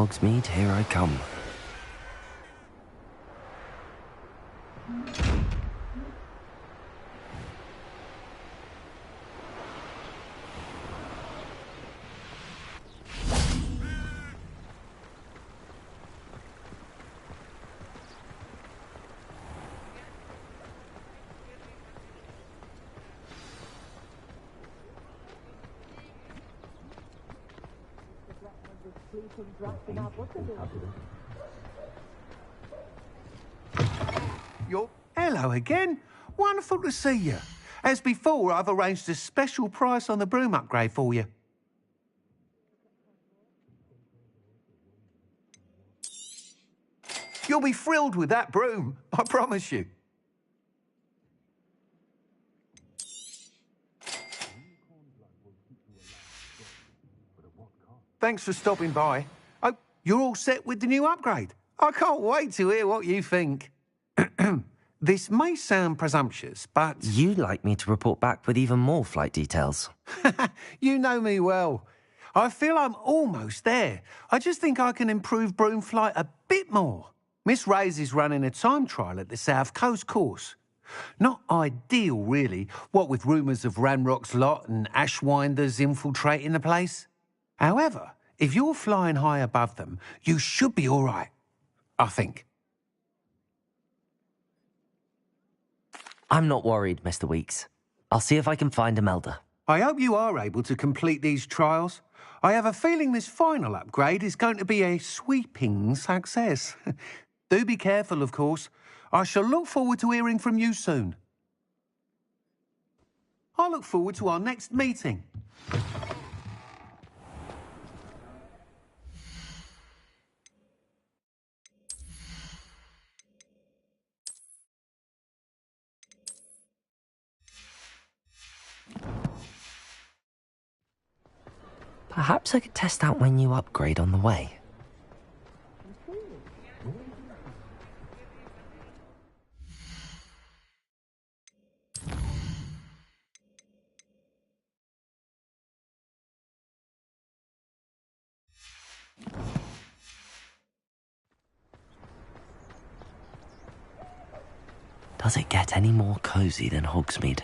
Hogsmeade, here I come. Hello again. Wonderful to see you. As before, I've arranged a special price on the broom upgrade for you. You'll be thrilled with that broom, I promise you. Thanks for stopping by. Oh, you're all set with the new upgrade. I can't wait to hear what you think. This may sound presumptuous, but... You'd like me to report back with even more flight details. You know me well. I feel I'm almost there. I just think I can improve broom flight a bit more. Miss Reyes is running a time trial at the South Coast course. Not ideal, really, what with rumours of Ranrock's lot and Ashwinders infiltrating the place. However, if you're flying high above them, you should be all right, I think. I'm not worried, Mr. Weeks. I'll see if I can find Imelda. I hope you are able to complete these trials. I have a feeling this final upgrade is going to be a sweeping success. Do be careful, of course. I shall look forward to hearing from you soon. I look forward to our next meeting. Perhaps I could test out my new upgrade on the way. Does it get any more cozy than Hogsmeade?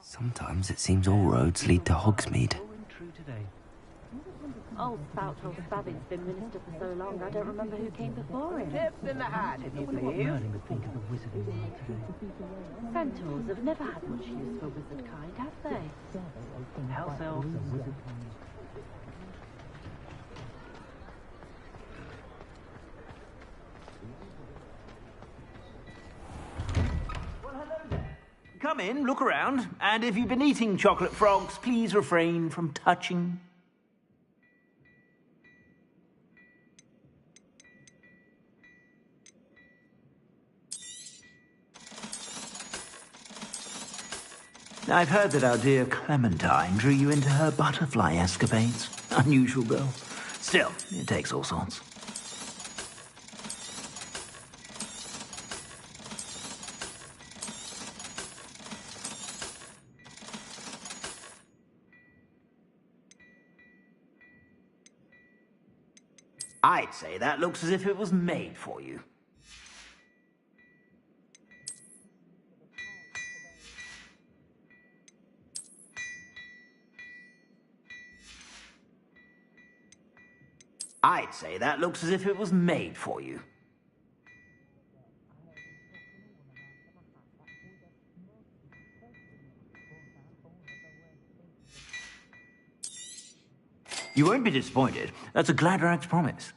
Sometimes it seems all roads lead to Hogsmeade. Old spout told Spavin's been minister for so long, I don't remember who came before him. Tips in the hat, if you please. Centaurs have never had much use for wizard kind, have they? House elves and wizards. Come in, look around, and if you've been eating chocolate frogs, please refrain from touching. I've heard that our dear Clementine drew you into her butterfly escapades. Unusual girl. Still, it takes all sorts. I'd say that looks as if it was made for you. I'd say that looks as if it was made for you. You won't be disappointed. That's a Gladrag's promise.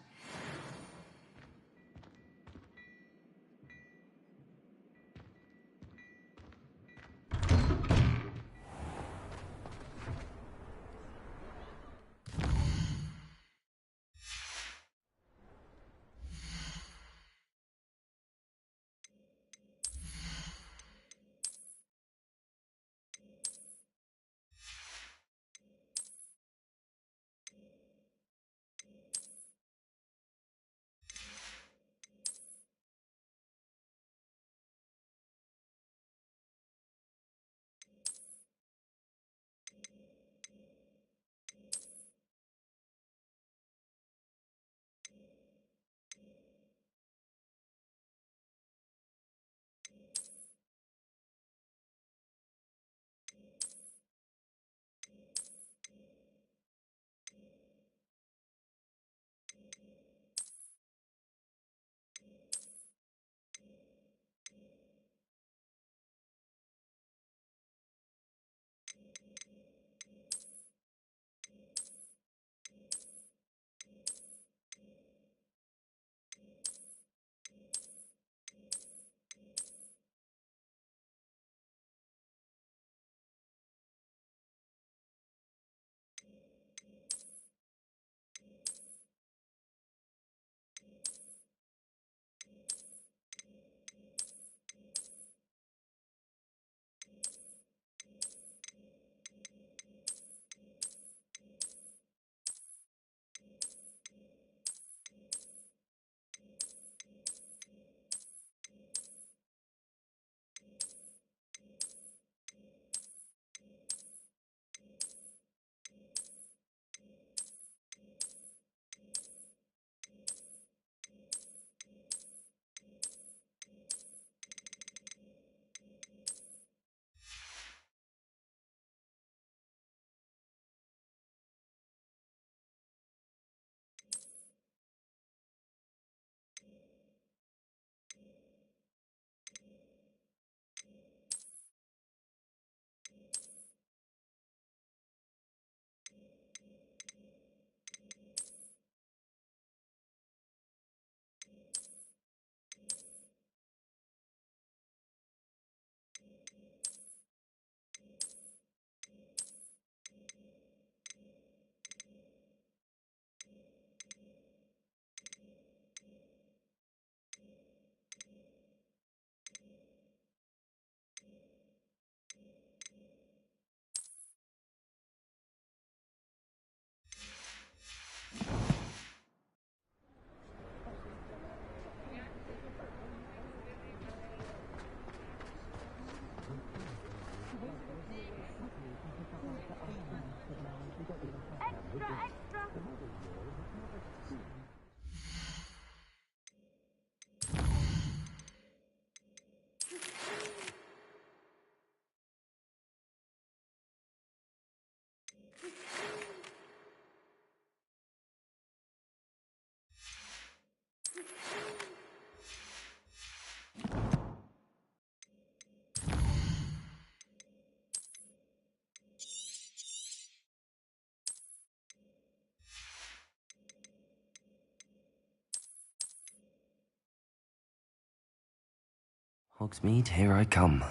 Hogsmeade, here I come.